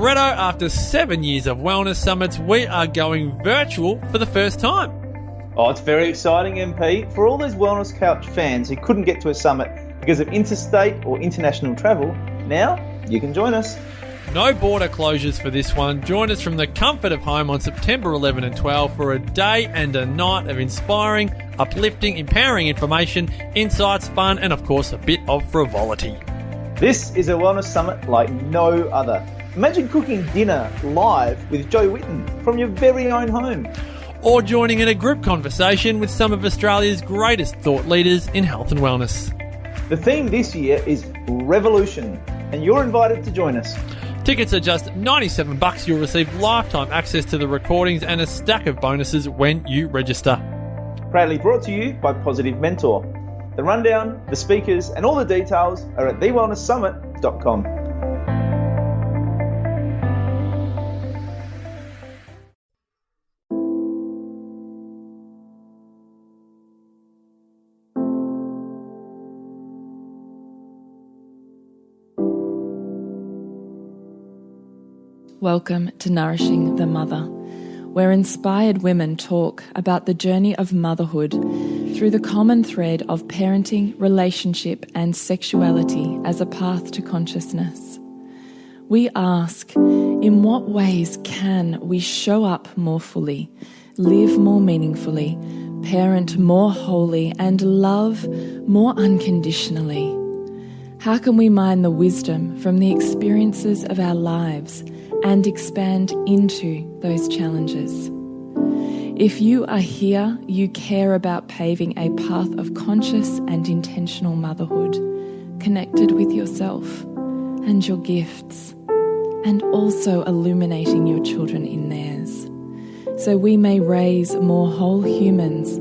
Bretto, after 7 years of wellness summits, we are going virtual for the first time. Oh, it's very exciting, MP. For all those Wellness Couch fans who couldn't get to a summit because of interstate or international travel, now you can join us. No border closures for this one. Join us from the comfort of home on September 11 and 12 for a day and a night of inspiring, uplifting, empowering information, insights, fun, and of course a bit of frivolity. This is a wellness summit like no other. Imagine cooking dinner live with Joe Whitten from your very own home. Or joining in a group conversation with some of Australia's greatest thought leaders in health and wellness. The theme this year is Revolution, and you're invited to join us. Tickets are just $97. You'll receive lifetime access to the recordings and a stack of bonuses when you register. Proudly brought to you by Positive Mentor. The rundown, the speakers, and all the details are at thewellnesssummit.com. Welcome to Nourishing the Mother, where inspired women talk about the journey of motherhood through the common thread of parenting, relationship, and sexuality as a path to consciousness. We ask, in what ways can we show up more fully, live more meaningfully, parent more wholly, and love more unconditionally? How can we mine the wisdom from the experiences of our lives and expand into those challenges? If you are here, you care about paving a path of conscious and intentional motherhood, connected with yourself and your gifts, and also illuminating your children in theirs, so we may raise more whole humans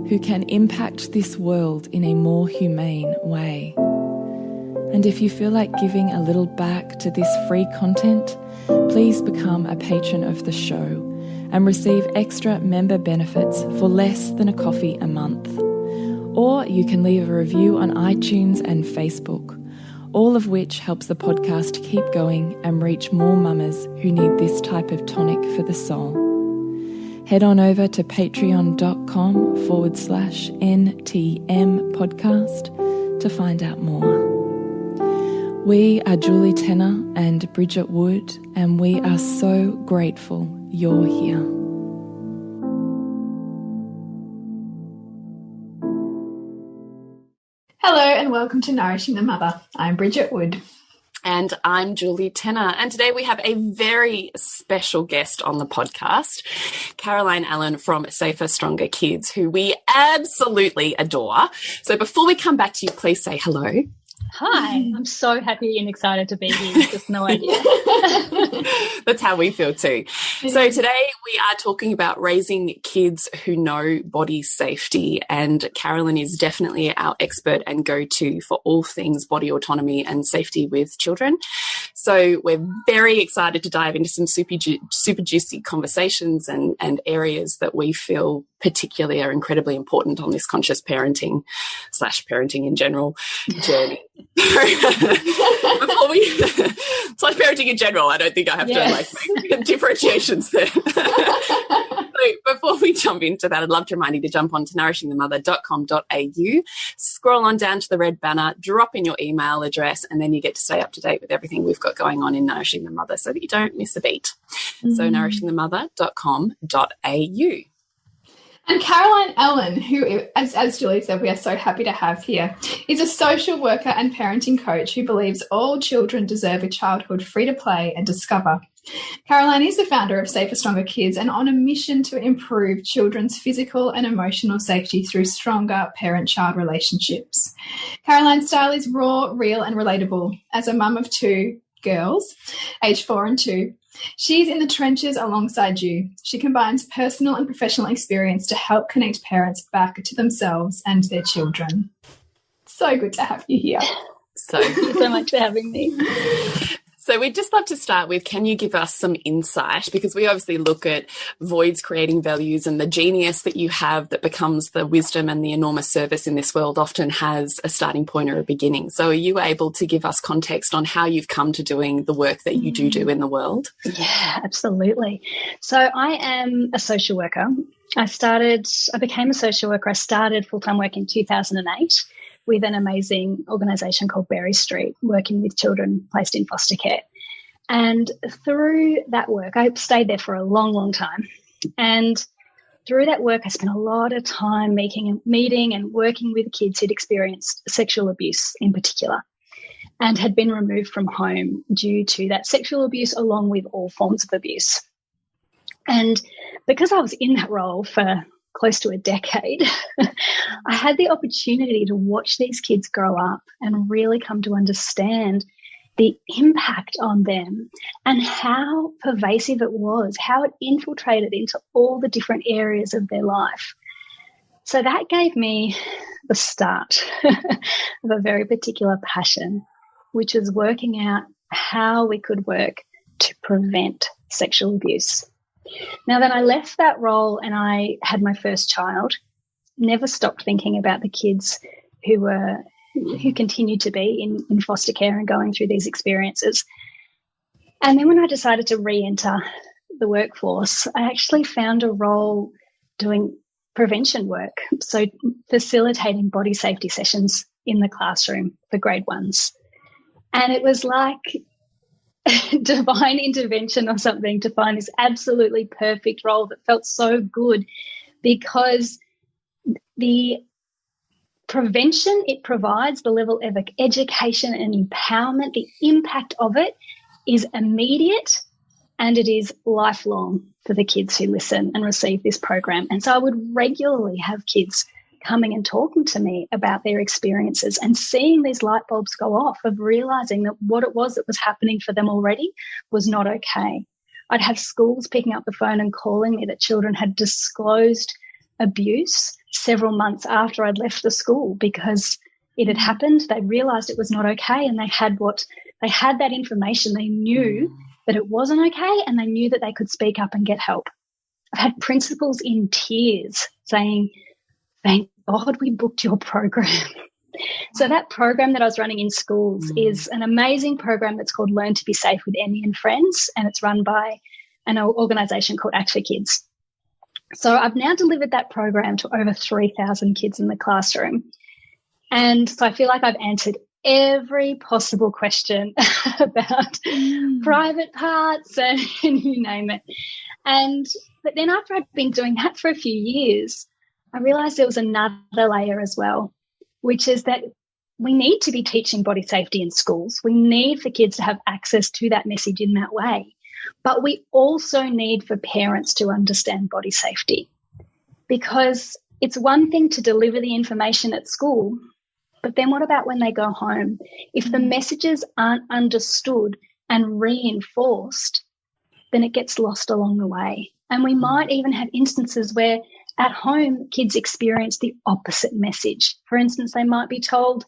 who can impact this world in a more humane way. And if you feel like giving a little back to this free content, please become a patron of the show and receive extra member benefits for less than a coffee a month. Or you can leave a review on iTunes and Facebook, all of which helps the podcast keep going and reach more mamas who need this type of tonic for the soul. Head on over to patreon.com/NTM podcast to find out more. We are Julie Tenner and Bridget Wood, and we are so grateful you're here. Hello and welcome to Nourishing the Mother. I'm Bridget Wood. And I'm Julie Tenner. And today we have a very special guest on the podcast, Caroline Allen from Safer, Stronger Kids, who we absolutely adore. So before we come back to you, please say hello. Hi, I'm so happy and excited to be here. Just no idea. That's how we feel too. So today we are talking about raising kids who know body safety, and Carolyn is definitely our expert and go-to for all things body autonomy and safety with children. So we're very excited to dive into some super juicy conversations and areas that we feel particularly are incredibly important on this conscious parenting / parenting in general journey. Before we / parenting in general, I don't think I have to make differentiations there. So before we jump into that, I'd love to remind you to jump on to nourishingthemother.com.au, scroll on down to the red banner, drop in your email address, and then you get to stay up to date with everything we've got going on in Nourishing the Mother so that you don't miss a beat. So nourishingthemother.com.au. And Caroline Allen, who, as Julie said, we are so happy to have here, is a social worker and parenting coach who believes all children deserve a childhood free to play and discover. Caroline is the founder of Safer, Stronger Kids and on a mission to improve children's physical and emotional safety through stronger parent-child relationships. Caroline's style is raw, real and relatable. As a mum of two girls, aged 4 and 2, she's in the trenches alongside you. She combines personal and professional experience to help connect parents back to themselves and their children. So good to have you here. Thank you so much for having me. So we'd just love to start with, can you give us some insight? Because we obviously look at Void's creating values, and the genius that you have that becomes the wisdom and the enormous service in this world often has a starting point or a beginning. So are you able to give us context on how you've come to doing the work that you do in the world? Yeah, absolutely. So I am a social worker. I became a social worker. I started full-time work in 2008 with an amazing organisation called Berry Street, working with children placed in foster care. And through that work, I stayed there for a long, long time. And through that work, I spent a lot of time meeting and working with kids who'd experienced sexual abuse in particular and had been removed from home due to that sexual abuse, along with all forms of abuse. And because I was in that role for close to a decade, I had the opportunity to watch these kids grow up and really come to understand the impact on them and how pervasive it was, how it infiltrated into all the different areas of their life. So that gave me the start of a very particular passion, which was working out how we could work to prevent sexual abuse. Now, then I left that role and I had my first child, never stopped thinking about the kids who continued to be in foster care and going through these experiences. And then when I decided to re-enter the workforce, I actually found a role doing prevention work, so facilitating body safety sessions in the classroom for grade ones. And it was like divine intervention or something to find this absolutely perfect role that felt so good, because the prevention it provides, the level of education and empowerment, the impact of it is immediate and it is lifelong for the kids who listen and receive this program. And so I would regularly have kids coming and talking to me about their experiences and seeing these light bulbs go off, of realising that what it was that was happening for them already was not okay. I'd have schools picking up the phone and calling me that children had disclosed abuse several months after I'd left the school because it had happened. They realised it was not okay, and they had that information. They knew that it wasn't okay, and they knew that they could speak up and get help. I've had principals in tears saying, "Thank God we booked your program." So that program that I was running in schools is an amazing program that's called Learn to Be Safe with Emmy and Friends, and it's run by an organisation called Act for Kids. So I've now delivered that program to over 3,000 kids in the classroom. And so I feel like I've answered every possible question about private parts and you name it. But then after I'd been doing that for a few years, I realised there was another layer as well, which is that we need to be teaching body safety in schools. We need for kids to have access to that message in that way. But we also need for parents to understand body safety, because it's one thing to deliver the information at school, but then what about when they go home? If the messages aren't understood and reinforced, then it gets lost along the way. And we might even have instances where at home kids experience the opposite message. For instance, they might be told,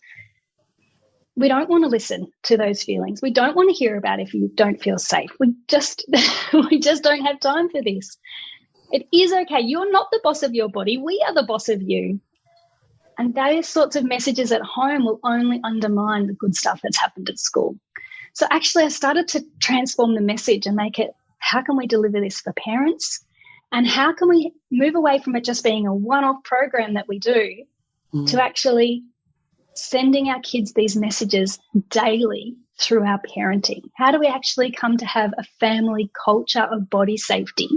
"We don't want to listen to those feelings. We don't want to hear about if you don't feel safe. We just don't have time for this. It is okay. You're not the boss of your body. We are the boss of you." And those sorts of messages at home will only undermine the good stuff that's happened at school. So actually I started to transform the message and make it, how can we deliver this for parents? And how can we move away from it just being a one-off program that we do to actually sending our kids these messages daily through our parenting? How do we actually come to have a family culture of body safety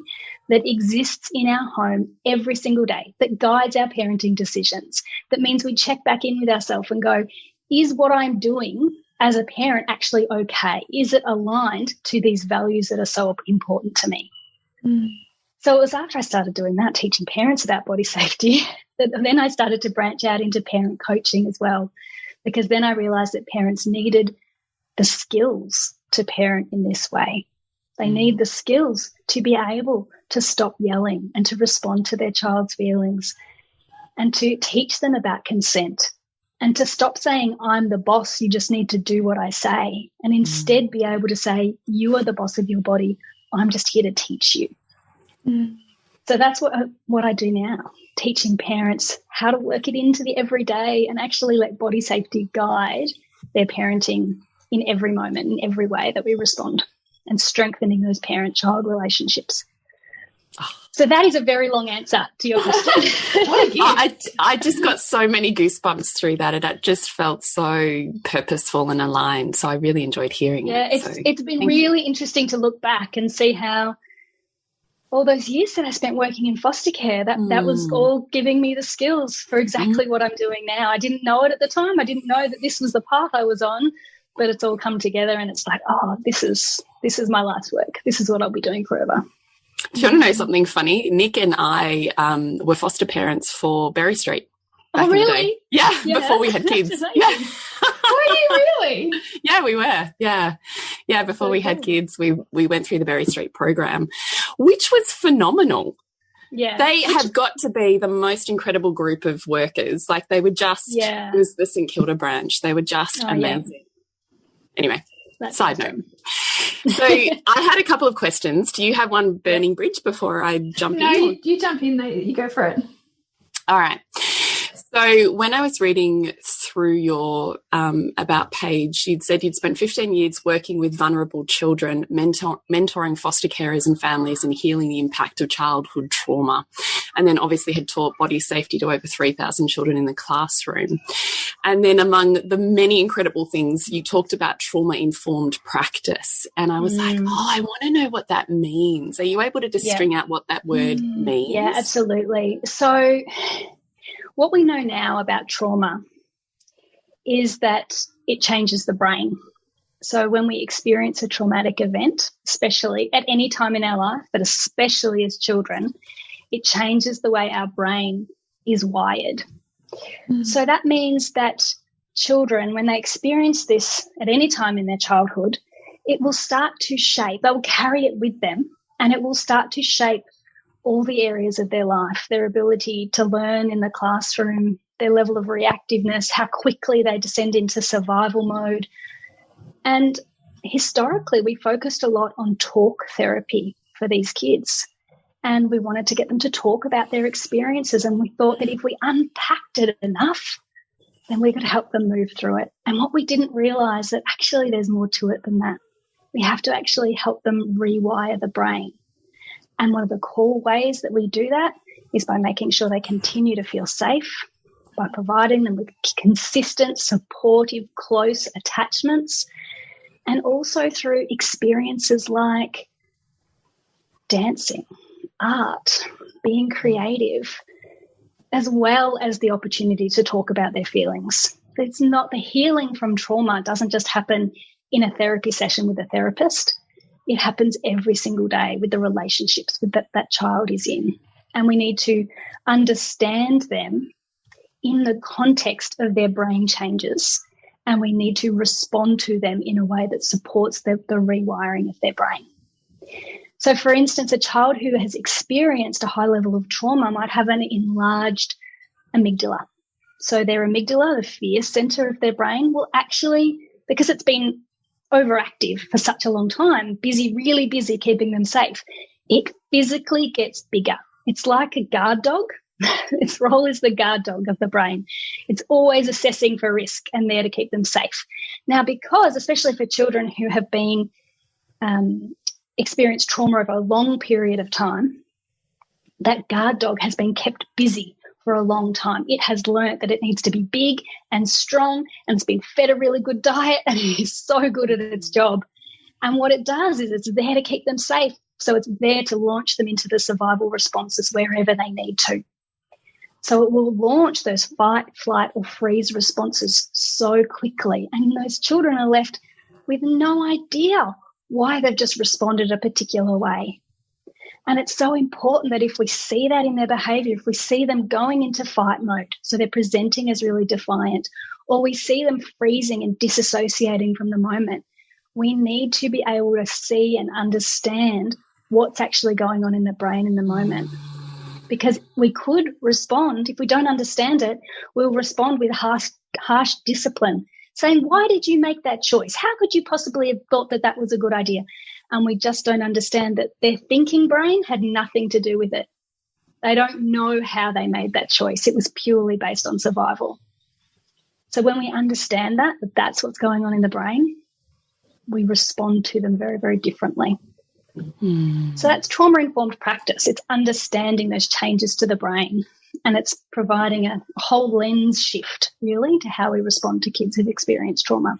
that exists in our home every single day, that guides our parenting decisions? That means we check back in with ourselves and go, is what I'm doing as a parent actually okay? Is it aligned to these values that are so important to me? So it was after I started doing that, teaching parents about body safety, that then I started to branch out into parent coaching as well, because then I realised that parents needed the skills to parent in this way. They need the skills to be able to stop yelling and to respond to their child's feelings, and to teach them about consent and to stop saying, I'm the boss, you just need to do what I say, and instead be able to say, you are the boss of your body, I'm just here to teach you. So that's what I do now, teaching parents how to work it into the everyday and actually let body safety guide their parenting in every moment, in every way that we respond, and strengthening those parent-child relationships. So that is a very long answer to your question. I just got so many goosebumps through that, and it just felt so purposeful and aligned. So I really enjoyed hearing it. Yeah, it's been really interesting to look back and see how all those years that I spent working in foster care, that was all giving me the skills for exactly what I'm doing now. I didn't know it at the time. I didn't know that this was the path I was on, but it's all come together, and it's like, oh, this is my life's work. This is what I'll be doing forever. Do you want to know something funny? Nick and I were foster parents for Berry Street. Oh, really? Yeah, before we had kids. Yeah. Were you really? Yeah, we were. Yeah. Before we had kids, we went through the Berry Street program, which was phenomenal. Yeah. They have got to be the most incredible group of workers. Like, they were just, it was the St Kilda branch. They were just amazing. Yeah. Anyway, side note. So I had a couple of questions. Do you have one burning bridge before I jump in? No, you jump in there. You go for it. All right. So when I was reading through your about page, you'd said you'd spent 15 years working with vulnerable children, mentoring foster carers and families, and healing the impact of childhood trauma. And then obviously had taught body safety to over 3,000 children in the classroom. And then among the many incredible things, you talked about trauma-informed practice. And I was like, I want to know what that means. Are you able to just string out what that word means? Yeah, absolutely. So what we know now about trauma is that it changes the brain. So when we experience a traumatic event, especially at any time in our life, but especially as children, it changes the way our brain is wired. So that means that children, when they experience this at any time in their childhood, it will start to shape, they will carry it with them, and it will start to shape all the areas of their life, their ability to learn in the classroom, their level of reactiveness, how quickly they descend into survival mode. And historically, we focused a lot on talk therapy for these kids. And we wanted to get them to talk about their experiences. And we thought that if we unpacked it enough, then we could help them move through it. And what we didn't realise that actually there's more to it than that. We have to actually help them rewire the brain. And one of the core ways that we do that is by making sure they continue to feel safe, by providing them with consistent, supportive, close attachments, and also through experiences like dancing, art, being creative, as well as the opportunity to talk about their feelings. It's not the healing from trauma doesn't just happen in a therapy session with a therapist. It happens every single day with the relationships that child is in. And we need to understand them in the context of their brain changes, and we need to respond to them in a way that supports the rewiring of their brain. So, for instance, a child who has experienced a high level of trauma might have an enlarged amygdala. So their amygdala, the fear center of their brain, will actually, because it's been overactive for such a long time, really busy keeping them safe, it physically gets bigger. It's like a guard dog. Its role is the guard dog of the brain. It's always assessing for risk and there to keep them safe. Now, because, especially for children who have been experienced trauma over a long period of time, that guard dog has been kept busy for a long time. It has learnt that it needs to be big and strong, and it's been fed a really good diet, and it is so good at its job. And what it does is it's there to keep them safe. So it's there to launch them into the survival responses wherever they need to. So it will launch those fight, flight, or freeze responses so quickly. And those children are left with no idea why they've just responded a particular way. And it's so important that if we see that in their behaviour, if we see them going into fight mode, so they're presenting as really defiant, or we see them freezing and disassociating from the moment, we need to be able to see and understand what's actually going on in the brain in the moment. Because we could respond, if we don't understand it, we'll respond with harsh harsh discipline, saying, why did you make that choice? How could you possibly have thought that that was a good idea? And we just don't understand that their thinking brain had nothing to do with it. They don't know how they made that choice. It was purely based on survival. So when we understand that that's what's going on in the brain, we respond to them very, very differently. So that's trauma-informed practice. It's understanding those changes to the brain, and it's providing a whole lens shift, really, to how we respond to kids who've experienced trauma.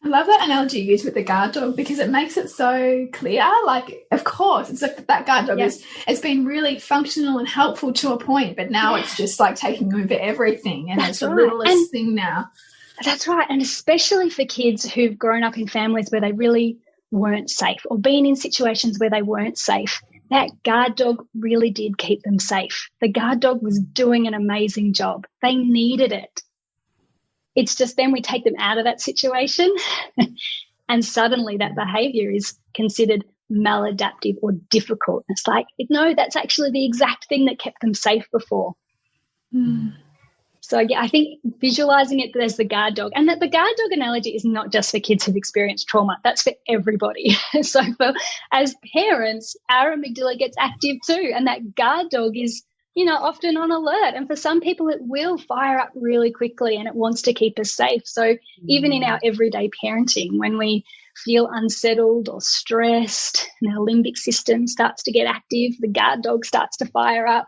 I love that analogy you used with the guard dog, because it makes it so clear. Like, of course, it's like that guard dog it's been really functional and helpful to a point, but now it's just like taking over everything, and it's the littlest thing now. That's right. And especially for kids who've grown up in families where they really weren't safe, or been in situations where they weren't safe, that guard dog really did keep them safe. The guard dog was doing an amazing job. They needed it. It's just then we take them out of that situation and suddenly that behaviour is considered maladaptive or difficult. It's like, no, that's actually the exact thing that kept them safe before. So, yeah, I think visualising it as the guard dog, and that the guard dog analogy is not just for kids who've experienced trauma. That's for everybody. So as parents, our amygdala gets active too, and that guard dog is, often on alert. And for some people, it will fire up really quickly and it wants to keep us safe. So even in our everyday parenting, when we feel unsettled or stressed and our limbic system starts to get active, the guard dog starts to fire up.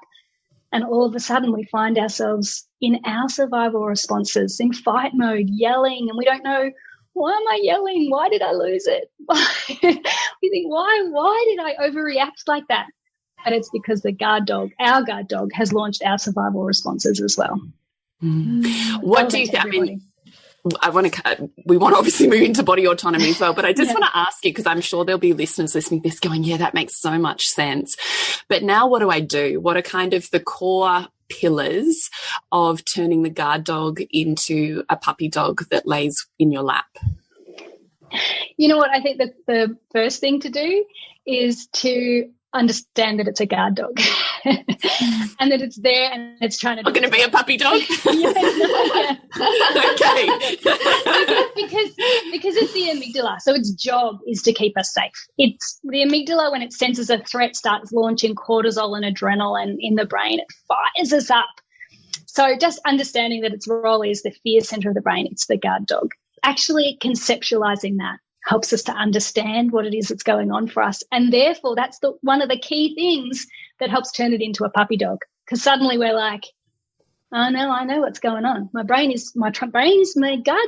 And all of a sudden we find ourselves in our survival responses, in fight mode, yelling, and we don't know, why am I yelling? Why did I lose it? We think, why did I overreact like that? And it's because our guard dog, has launched our survival responses as well. What do you think? I mean, we want to obviously move into body autonomy as well, but I just want to ask you, because I'm sure there'll be listeners listening to this going, yeah, that makes so much sense. But now what do I do? What are kind of the core pillars of turning the guard dog into a puppy dog that lays in your lap? You know what? I think that the first thing to do is to understand that it's a guard dog and that it's there and it's trying to I'm going to be a puppy dog. Okay. because it's the amygdala, so its job is to keep us safe. It's the amygdala, when it senses a threat, starts launching cortisol and adrenaline in the brain. It fires us up. So just understanding that its role is the fear center of the brain, it's the guard dog. Actually conceptualizing that helps us to understand what it is that's going on for us. And therefore, that's one of the key things that helps turn it into a puppy dog. Because suddenly we're like, oh, no, I know what's going on. My guard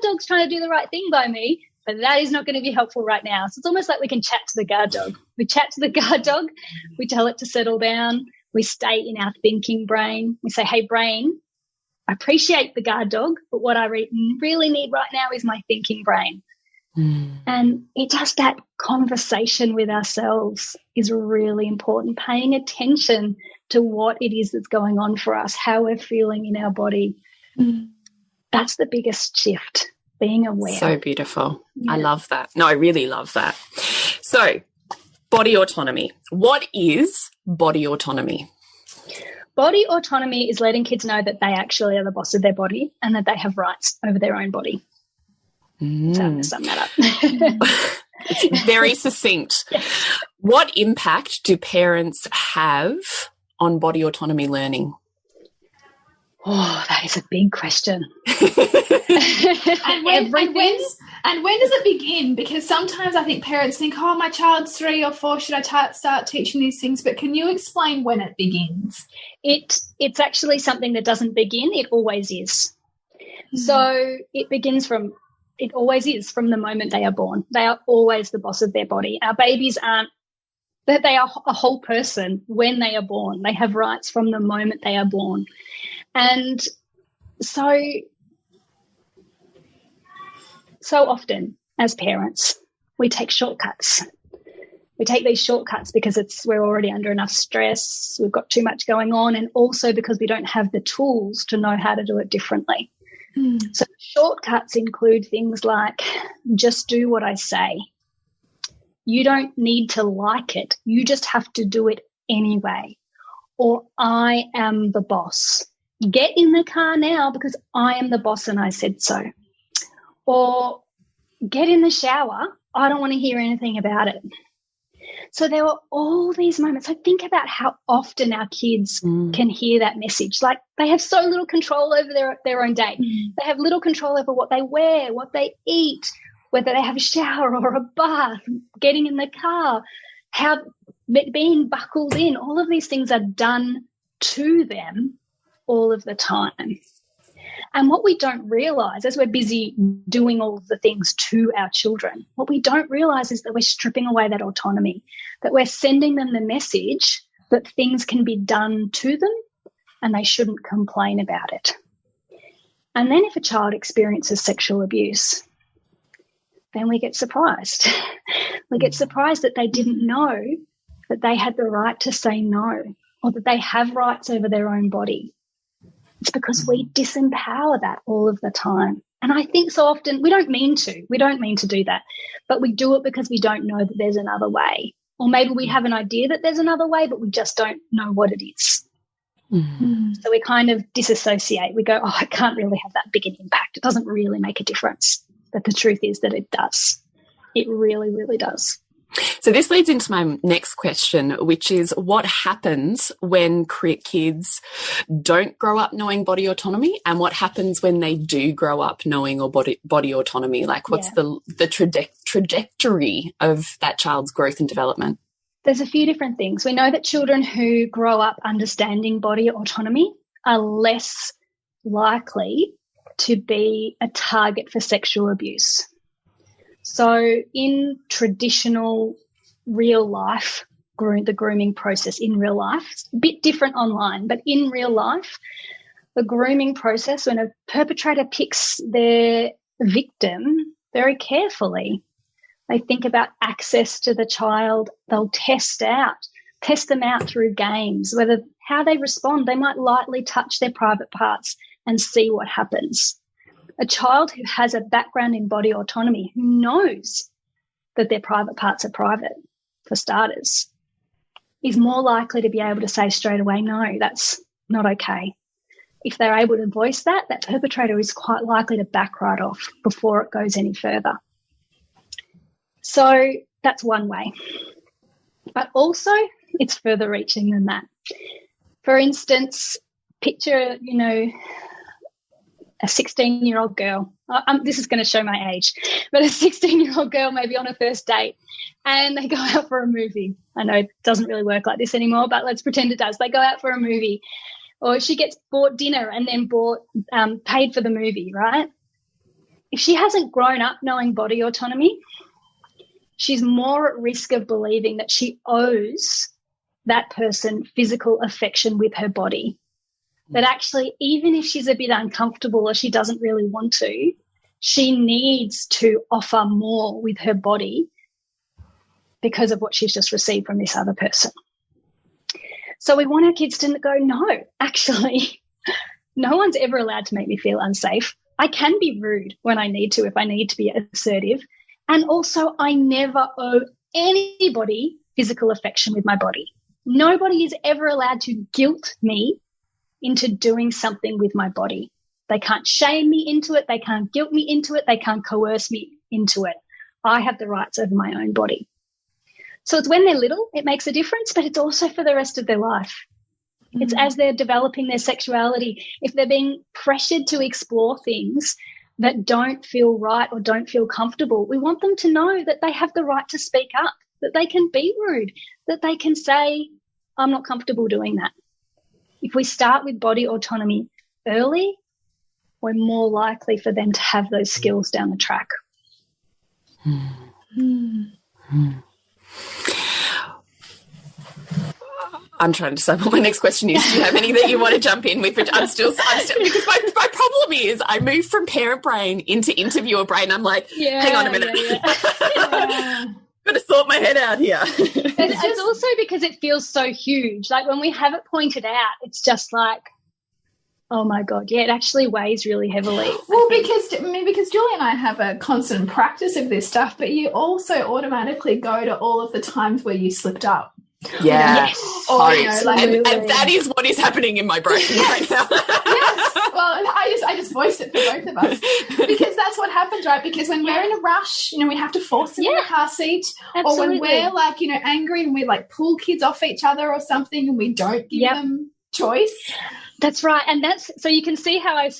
dog's trying to do the right thing by me, but that is not going to be helpful right now. So it's almost like we can chat to the guard dog. We chat to the guard dog. We tell it to settle down. We stay in our thinking brain. We say, hey, brain, I appreciate the guard dog, but what I really need right now is my thinking brain. And it just, that conversation with ourselves is really important, paying attention to what it is that's going on for us, how we're feeling in our body. That's the biggest shift, being aware. So beautiful. Yeah. I love that. No, I really love that. So, body autonomy. What is body autonomy? Body autonomy is letting kids know that they actually are the boss of their body and that they have rights over their own body. So I'm going to sum that up. It's very succinct. What impact do parents have on body autonomy learning? Oh, that is a big question. And when does it begin? Because sometimes I think parents think, oh, my child's 3 or 4, should I start teaching these things? But can you explain when it begins? It's actually something that doesn't begin. It always is. So it always is from the moment they are born. They are always the boss of their body. Our babies they are a whole person when they are born. They have rights from the moment they are born. And so often as parents, we take shortcuts. We take these shortcuts because we're already under enough stress, we've got too much going on, and also because we don't have the tools to know how to do it differently. So shortcuts include things like, just do what I say. You don't need to like it. You just have to do it anyway. Or I am the boss. get in the car now because I am the boss and I said so. Or get in the shower. I don't want to hear anything about it. So there were all these moments. So think about how often our kids can hear that message. Like, they have so little control over their own day. They have little control over what they wear, what they eat, whether they have a shower or a bath, getting in the car, how being buckled in. All of these things are done to them all of the time. And what we don't realise, as we're busy doing all of the things to our children, what we don't realise is that we're stripping away that autonomy, that we're sending them the message that things can be done to them and they shouldn't complain about it. And then if a child experiences sexual abuse, then we get surprised. We get surprised that they didn't know that they had the right to say no, or that they have rights over their own body. It's because we disempower that all of the time. And I think so often we don't mean to. We don't mean to do that. But we do it because we don't know that there's another way. Or maybe we have an idea that there's another way, but we just don't know what it is. So we kind of disassociate. We go, oh, it can't really have that big an impact. It doesn't really make a difference. But the truth is that it does. It really, really does. So this leads into my next question, which is what happens when kids don't grow up knowing body autonomy, and what happens when they do grow up knowing or body autonomy? Like, what's the trajectory of that child's growth and development? There's a few different things. We know that children who grow up understanding body autonomy are less likely to be a target for sexual abuse. So in traditional real life, the grooming process in real life, it's a bit different online, but in real life, the grooming process, when a perpetrator picks their victim very carefully, they think about access to the child. They'll test them out through games, how they respond. They might lightly touch their private parts and see what happens. A child who has a background in body autonomy, who knows that their private parts are private, for starters, is more likely to be able to say straight away, no, that's not okay. If they're able to voice that perpetrator is quite likely to back right off before it goes any further. So that's one way. But also it's further reaching than that. For instance, picture, a 16-year-old girl. This is going to show my age, but a 16-year-old girl maybe on a first date, and they go out for a movie. I know it doesn't really work like this anymore, but let's pretend it does. They go out for a movie, or she gets bought dinner and then paid for the movie, right? If she hasn't grown up knowing body autonomy, she's more at risk of believing that she owes that person physical affection with her body. That actually, even if she's a bit uncomfortable or she doesn't really want to, she needs to offer more with her body because of what she's just received from this other person. So we want our kids to go, no, actually, no one's ever allowed to make me feel unsafe. I can be rude when I need to, if I need to be assertive. And also, I never owe anybody physical affection with my body. Nobody is ever allowed to guilt me into doing something with my body. They can't shame me into it. They can't guilt me into it. They can't coerce me into it. I have the rights over my own body. So it's when they're little, it makes a difference, but it's also for the rest of their life. It's as they're developing their sexuality. If they're being pressured to explore things that don't feel right or don't feel comfortable, we want them to know that they have the right to speak up, that they can be rude, that they can say, I'm not comfortable doing that. If we start with body autonomy early, we're more likely for them to have those skills down the track. I'm trying to decide what my next question is. Do you have any that you want to jump in with? But I'm still because my problem is I move from parent brain into interviewer brain. I'm like, hang on a minute. Got to sort my head out here. It's also because it feels so huge. Like when we have it pointed out, it's just like, oh my God, yeah, it actually weighs really heavily. Well, because Julie and I have a constant practice of this stuff, but you also automatically go to all of the times where you slipped up. Yeah. Yes. Or, and that is what is happening in my brain right now. Yes. Well, I just voiced it for both of us because that's what happens, right? Because when we're in a rush, we have to force them in the car seat. Absolutely. Or when we're angry and we pull kids off each other or something and we don't give them choice. That's right. And so you can see how I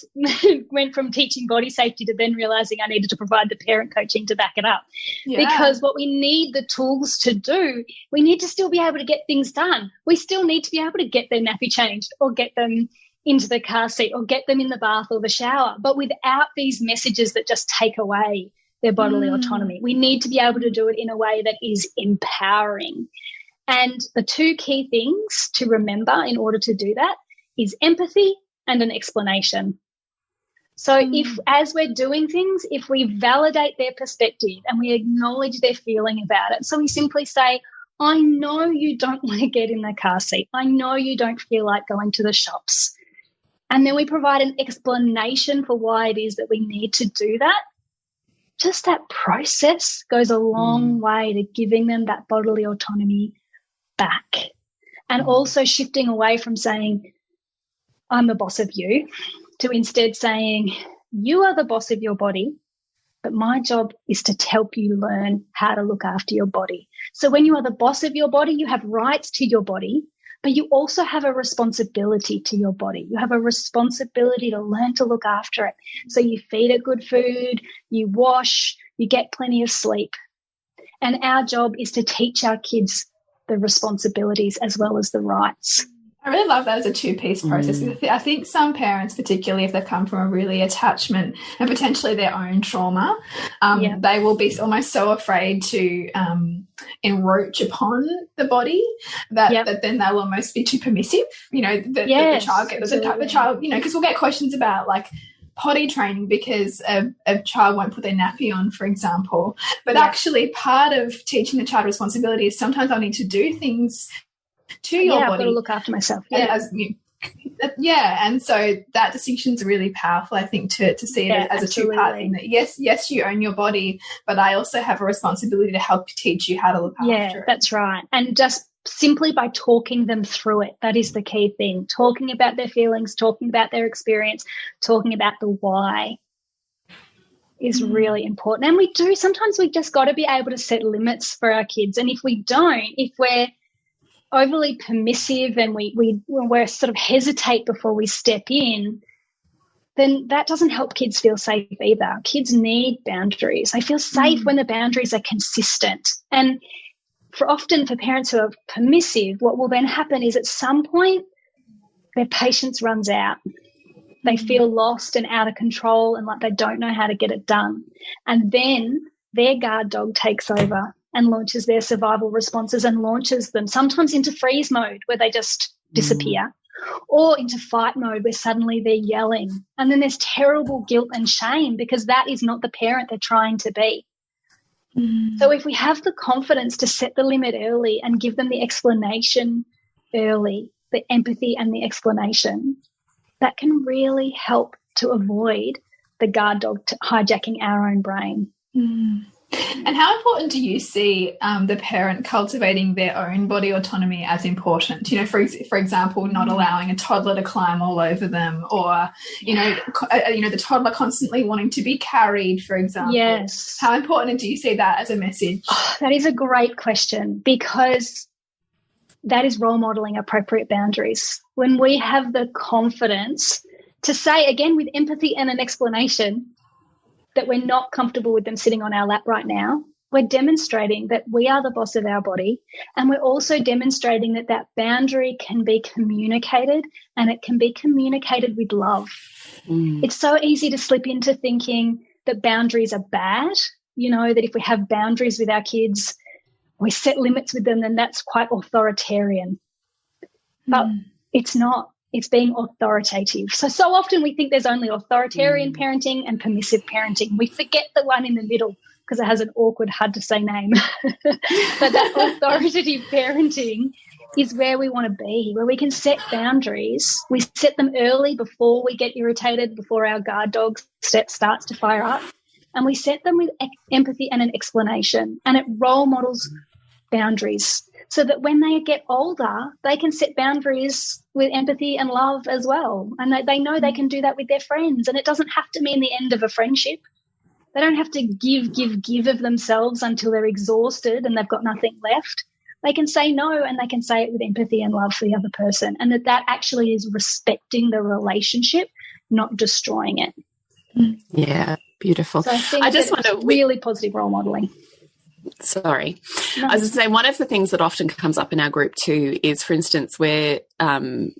went from teaching body safety to then realizing I needed to provide the parent coaching to back it up. Yeah. Because what we need the tools to do, we need to still be able to get things done. We still need to be able to get their nappy changed or get them into the car seat or get them in the bath or the shower, but without these messages that just take away their bodily autonomy. We need to be able to do it in a way that is empowering. And the two key things to remember in order to do that is empathy and an explanation. So if, as we're doing things, if we validate their perspective and we acknowledge their feeling about it, so we simply say, I know you don't want to get in the car seat. I know you don't feel like going to the shops. And then we provide an explanation for why it is that we need to do that. Just that process goes a long way to giving them that bodily autonomy back. And also shifting away from saying, I'm the boss of you, to instead saying, you are the boss of your body, but my job is to help you learn how to look after your body. So when you are the boss of your body, you have rights to your body, but you also have a responsibility to your body. You have a responsibility to learn to look after it. So you feed it good food, you wash, you get plenty of sleep. And our job is to teach our kids the responsibilities as well as the rights. I really love that as a two-piece process. I think some parents, particularly if they've come from a really attachment and potentially their own trauma, they will be almost so afraid to encroach upon the body that then they'll almost be too permissive. The child gets the child. Because we'll get questions about potty training because a child won't put their nappy on, for example. But actually, part of teaching the child responsibility is sometimes I need to do things to your body. I've got to look after myself. And so that distinction is really powerful, I think, to see it as a two-part thing. That yes, you own your body, but I also have a responsibility to help teach you how to look after it. Yeah, that's right. And just simply by talking them through it, that is the key thing. Talking about their feelings, talking about their experience, talking about the why is really important. And sometimes we just got to be able to set limits for our kids. And if we don't, if we're overly permissive and we're sort of hesitate before we step in, then that doesn't help kids feel safe either. Kids need boundaries. They feel safe when the boundaries are consistent. And for parents who are permissive, what will then happen is at some point their patience runs out. They feel lost and out of control and like they don't know how to get it done. And then their guard dog takes over and launches their survival responses and launches them sometimes into freeze mode where they just disappear, or into fight mode where suddenly they're yelling. And then there's terrible guilt and shame because that is not the parent they're trying to be. So if we have the confidence to set the limit early and give them the explanation early, the empathy and the explanation, that can really help to avoid the guard dog hijacking our own brain. And how important do you see the parent cultivating their own body autonomy as important? For example, not allowing a toddler to climb all over them, or the toddler constantly wanting to be carried, for example. Yes. How important do you see that as a message? Oh, that is a great question, because that is role modeling appropriate boundaries. When we have the confidence to say, again, with empathy and an explanation, that we're not comfortable with them sitting on our lap right now, we're demonstrating that we are the boss of our body, and we're also demonstrating that that boundary can be communicated, and it can be communicated with love. It's so easy to slip into thinking that boundaries are bad, that if we have boundaries with our kids, we set limits with them, then that's quite authoritarian. But it's not. It's being authoritative. So often we think there's only authoritarian parenting and permissive parenting. We forget the one in the middle because it has an awkward, hard-to-say name. But that authoritative parenting is where we want to be, where we can set boundaries. We set them early before we get irritated, before our guard dog starts to fire up, and we set them with empathy and an explanation, and it role models boundaries so that when they get older, they can set boundaries with empathy and love as well. And they know they can do that with their friends. And it doesn't have to mean the end of a friendship. They don't have to give of themselves until they're exhausted and they've got nothing left. They can say no, and they can say it with empathy and love for the other person, and that actually is respecting the relationship, not destroying it. Yeah, beautiful. So I think it's really positive role modelling. Sorry. No. I was going to say, one of the things that often comes up in our group too is, for instance, where 98%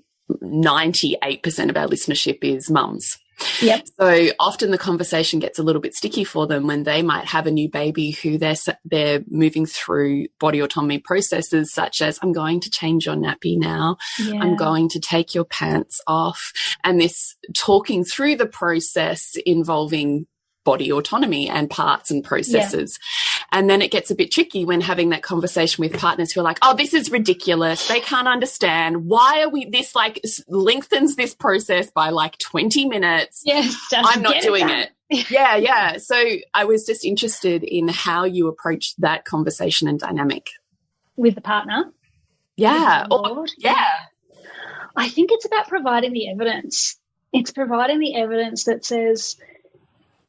of our listenership is mums. Yep. So often the conversation gets a little bit sticky for them when they might have a new baby who they're moving through body autonomy processes such as, I'm going to change your nappy now. Yeah. I'm going to take your pants off. And this talking through the process involving body autonomy and parts and processes. Yeah. And then it gets a bit tricky when having that conversation with partners who are like, oh, this is ridiculous. They can't understand. Why are we this lengthens this process by 20 minutes. Yes, I'm not doing it. Yeah. So I was just interested in how you approach that conversation and dynamic. With the partner? Yeah. Yeah. I think it's about providing the evidence. It's providing the evidence that says,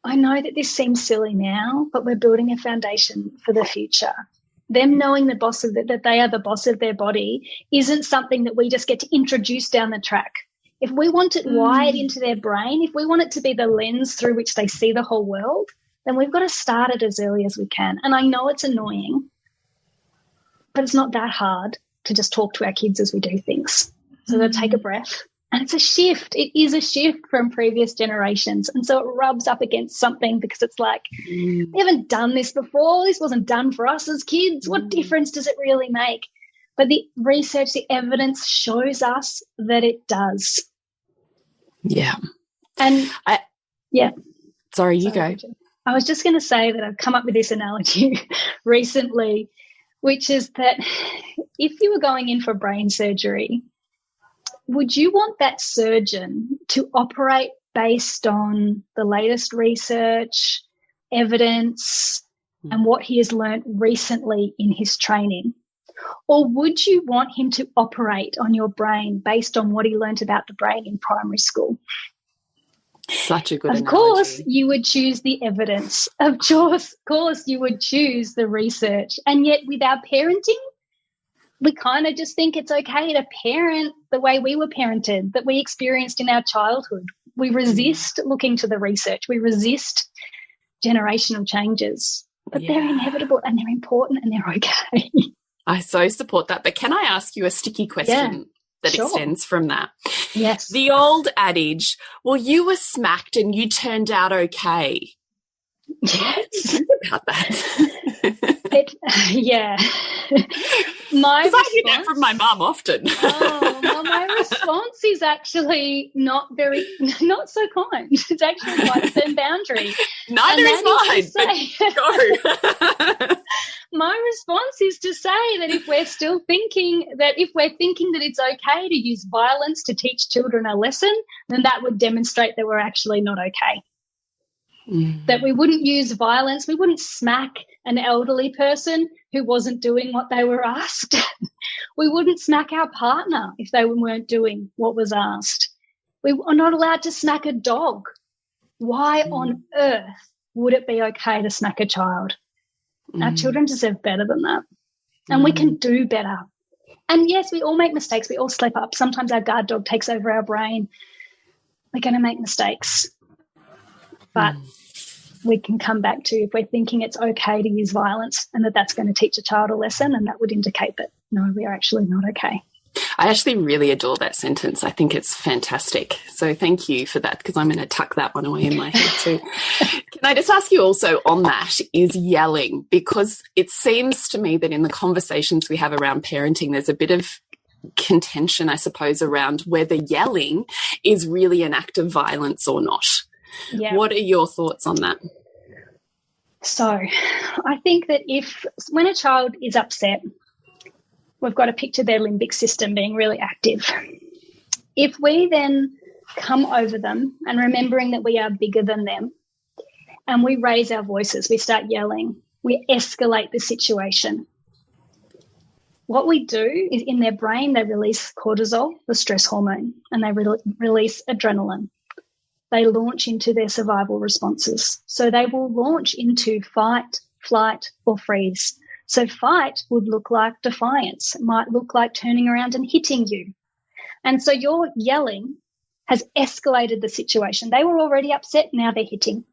I know that this seems silly now, but we're building a foundation for the future. Them knowing that they are the boss of their body isn't something that we just get to introduce down the track. If we want it wired into their brain, if we want it to be the lens through which they see the whole world, then we've got to start it as early as we can. And I know it's annoying, but it's not that hard to just talk to our kids as we do things. So they'll take a breath. And it's a shift. It is a shift from previous generations. And so it rubs up against something because it's like, we haven't done this before. This wasn't done for us as kids. What difference does it really make? But the research, the evidence shows us that it does. Yeah. And Sorry, you go. I was just going to say that I've come up with this analogy recently, which is that if you were going in for brain surgery, would you want that surgeon to operate based on the latest research, evidence, and what he has learnt recently in his training? Or would you want him to operate on your brain based on what he learnt about the brain in primary school? Such a good analogy. Of course, you would choose the evidence. Of course, you would choose the research. And yet with our parenting, we kind of just think it's okay to parent the way we were parented, that we experienced in our childhood. We resist looking to the research. We resist generational changes. But they're inevitable and they're important and they're okay. I so support that. But can I ask you a sticky question that extends from that? Yes. The old adage, well, you were smacked and you turned out okay. Yes. About that. Because I hear that from my mum often. My response is actually not so kind. It's actually quite a firm boundary. Neither is mine. Go. My response is to say that if we're thinking that it's okay to use violence to teach children a lesson, then that would demonstrate that we're actually not okay. That we wouldn't use violence, we wouldn't smack an elderly person who wasn't doing what they were asked. We wouldn't smack our partner if they weren't doing what was asked. We are not allowed to smack a dog. Why on earth would it be okay to smack a child? Our children deserve better than that. And we can do better. And yes, we all make mistakes. We all slip up. Sometimes our guard dog takes over our brain. We're going to make mistakes. But we can come back to, if we're thinking it's okay to use violence and that's going to teach a child a lesson, and that would indicate that, no, we are actually not okay. I actually really adore that sentence. I think it's fantastic. So thank you for that, because I'm going to tuck that one away in my head too. Can I just ask you also on that is yelling, because it seems to me that in the conversations we have around parenting, there's a bit of contention, I suppose, around whether yelling is really an act of violence or not. Yeah. What are your thoughts on that? So I think that when a child is upset, we've got to picture their limbic system being really active. If we then come over them and remembering that we are bigger than them and we raise our voices, we start yelling, we escalate the situation. what we do is in their brain, they release cortisol, the stress hormone, and they release adrenaline. They launch into their survival responses. So they will launch into fight, flight, or freeze. So fight would look like defiance. It might look like turning around and hitting you. And so your yelling has escalated the situation. They were already upset, now they're hitting.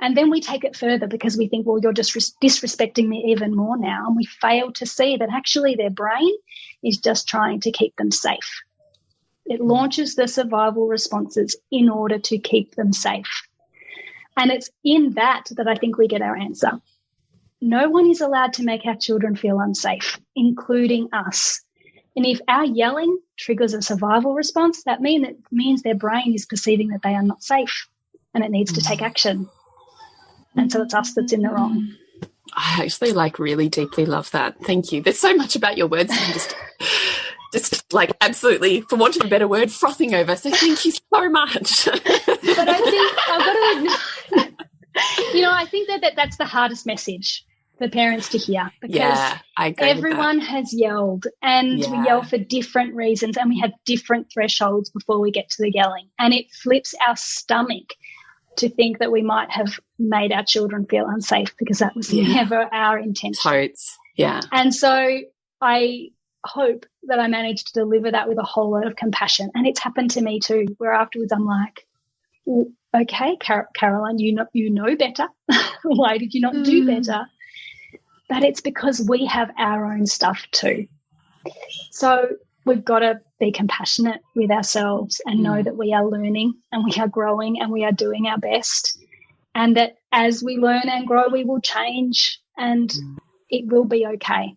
And then we take it further because we think, well, you're just disrespecting me even more now. And we fail to see that actually their brain is just trying to keep them safe. It launches the survival responses in order to keep them safe. And it's in that I think we get our answer. No one is allowed to make our children feel unsafe, including us. And if our yelling triggers a survival response, that means their brain is perceiving that they are not safe and it needs to take action. And so it's us that's in the wrong. I actually really deeply love that. Thank you. There's so much about your words I'm just absolutely, for want of a better word, frothing over. So thank you so much. But I think I've got to, I think that's the hardest message for parents to hear, because I agree everyone has yelled, and we yell for different reasons, and we have different thresholds before we get to the yelling, and it flips our stomach to think that we might have made our children feel unsafe, because that was never our intention. Totes. Yeah. And so I hope that I managed to deliver that with a whole lot of compassion. And it's happened to me too, where afterwards I'm like, well, okay, Caroline, you know better. Why did you not do better? But it's because we have our own stuff too. So we've got to be compassionate with ourselves and know that we are learning and we are growing and we are doing our best, and that as we learn and grow, we will change and it will be okay.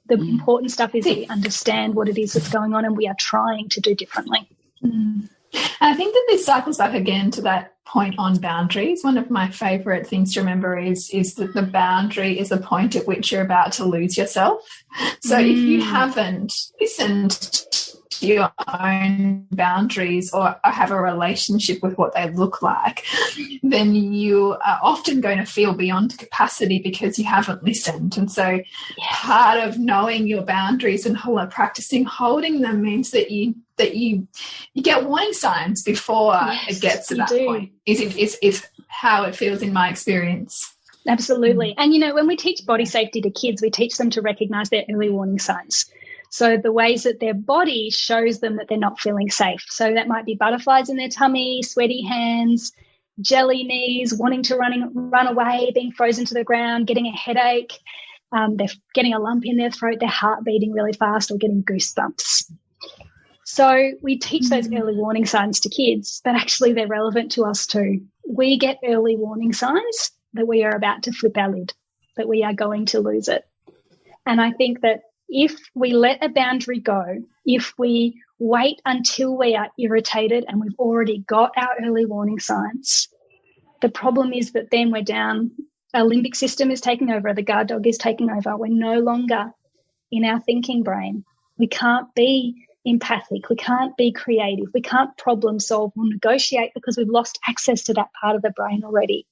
The important stuff is that we understand what it is that's going on and we are trying to do differently. And I think that this cycles back again to that point on boundaries. One of my favourite things to remember is that the boundary is the point at which you're about to lose yourself. So if you haven't listened to your own boundaries or have a relationship with what they look like, then you are often going to feel beyond capacity because you haven't listened. And so part of knowing your boundaries and practicing holding them means that you get warning signs before it gets to that point. Is how it feels in my experience. Absolutely. And, when we teach body safety to kids, we teach them to recognise their early warning signs. So the ways that their body shows them that they're not feeling safe. So that might be butterflies in their tummy, sweaty hands, jelly knees, wanting to run away, being frozen to the ground, getting a headache, they're getting a lump in their throat, their heart beating really fast, or getting goosebumps. So we teach those early warning signs to kids, but actually they're relevant to us too. We get early warning signs that we are about to flip our lid, that we are going to lose it. And I think that if we let a boundary go, if we wait until we are irritated and we've already got our early warning signs, the problem is that then we're down, our limbic system is taking over, the guard dog is taking over. We're no longer in our thinking brain. We can't be empathic, we can't be creative, we can't problem solve or negotiate because we've lost access to that part of the brain already.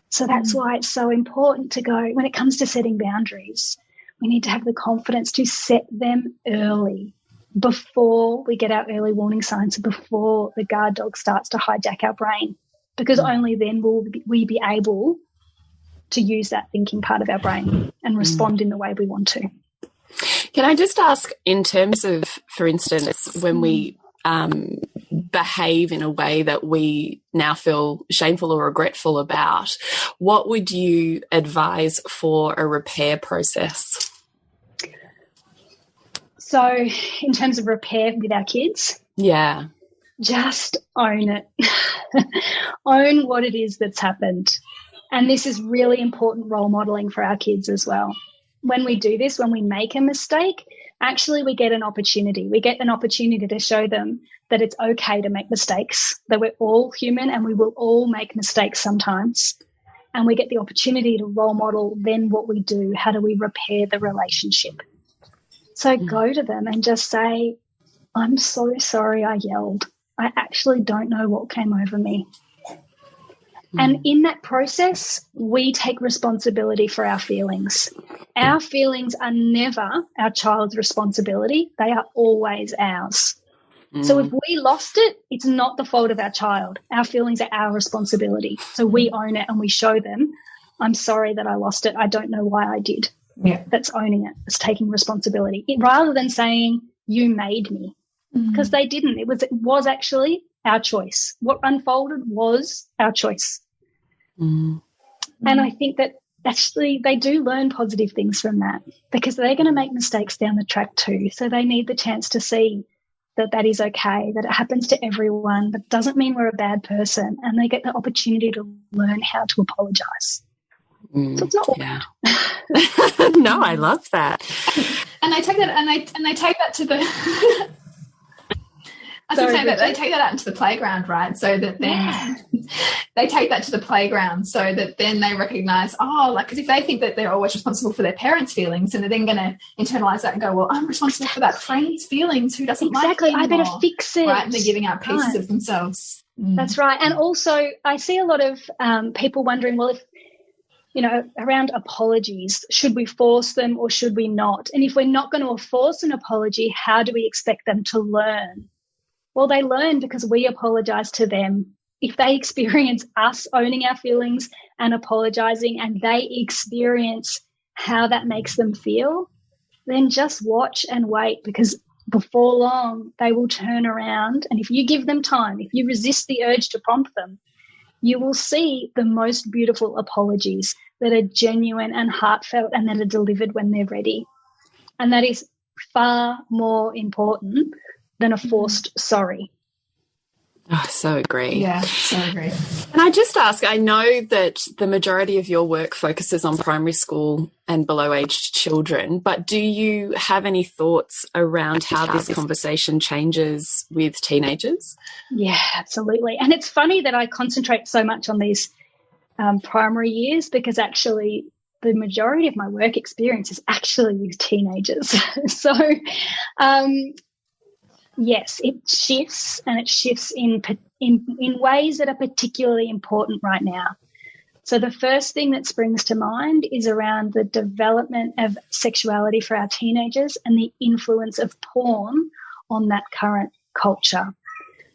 So that's why it's so important to go, when it comes to setting boundaries, we need to have the confidence to set them early, before we get our early warning signs, before the guard dog starts to hijack our brain, because only then will we be able to use that thinking part of our brain and respond in the way we want to. Can I just ask, in terms of, for instance, when we behave in a way that we now feel shameful or regretful about, what would you advise for a repair process? So in terms of repair with our kids? Yeah. Just own it. Own what it is that's happened. And this is really important role modelling for our kids as well. When we do this, when we make a mistake, actually we get an opportunity. We get an opportunity to show them that it's okay to make mistakes, that we're all human and we will all make mistakes sometimes. And we get the opportunity to role model then what we do. How do we repair the relationship? So go to them and just say, I'm so sorry I yelled. I actually don't know what came over me. And in that process, we take responsibility for our feelings. Our feelings are never our child's responsibility. They are always ours. So if we lost it, it's not the fault of our child. Our feelings are our responsibility. So we own it and we show them, I'm sorry that I lost it. I don't know why I did. Yeah. That's owning it. It's taking responsibility. Rather than saying, you made me. Because they didn't. It was actually our choice. What unfolded was our choice. And I think that actually they do learn positive things from that, because they're going to make mistakes down the track too. So they need the chance to see that that is okay, that it happens to everyone, but doesn't mean we're a bad person, and they get the opportunity to learn how to apologise. So it's not all bad. No, I love that. And I take that and they take that to the I was going to say that they take that out into the playground, right? So that then they take that to the playground so that then they recognise, because if they think that they're always responsible for their parents' feelings, and they're then going to internalise that and go, well, I'm responsible for that friend's feelings who doesn't like me anymore. I better fix it. Right, and they're giving out pieces of themselves. That's right. And also I see a lot of people wondering, well, if, around apologies, should we force them or should we not? And if we're not going to force an apology, how do we expect them to learn? Well, they learn because we apologise to them. If they experience us owning our feelings and apologising, and they experience how that makes them feel, then just watch and wait, because before long they will turn around. And if you give them time, if you resist the urge to prompt them, you will see the most beautiful apologies that are genuine and heartfelt and that are delivered when they're ready. And that is far more important than a forced sorry. Oh, so agree. Yeah, so agree. And I just ask, I know that the majority of your work focuses on primary school and below-aged children, but do you have any thoughts around how this conversation changes with teenagers? Yeah, absolutely. And it's funny that I concentrate so much on these primary years, because actually the majority of my work experience is actually with teenagers. So, yes, it shifts, and it shifts in ways that are particularly important right now. So the first thing that springs to mind is around the development of sexuality for our teenagers and the influence of porn on that current culture.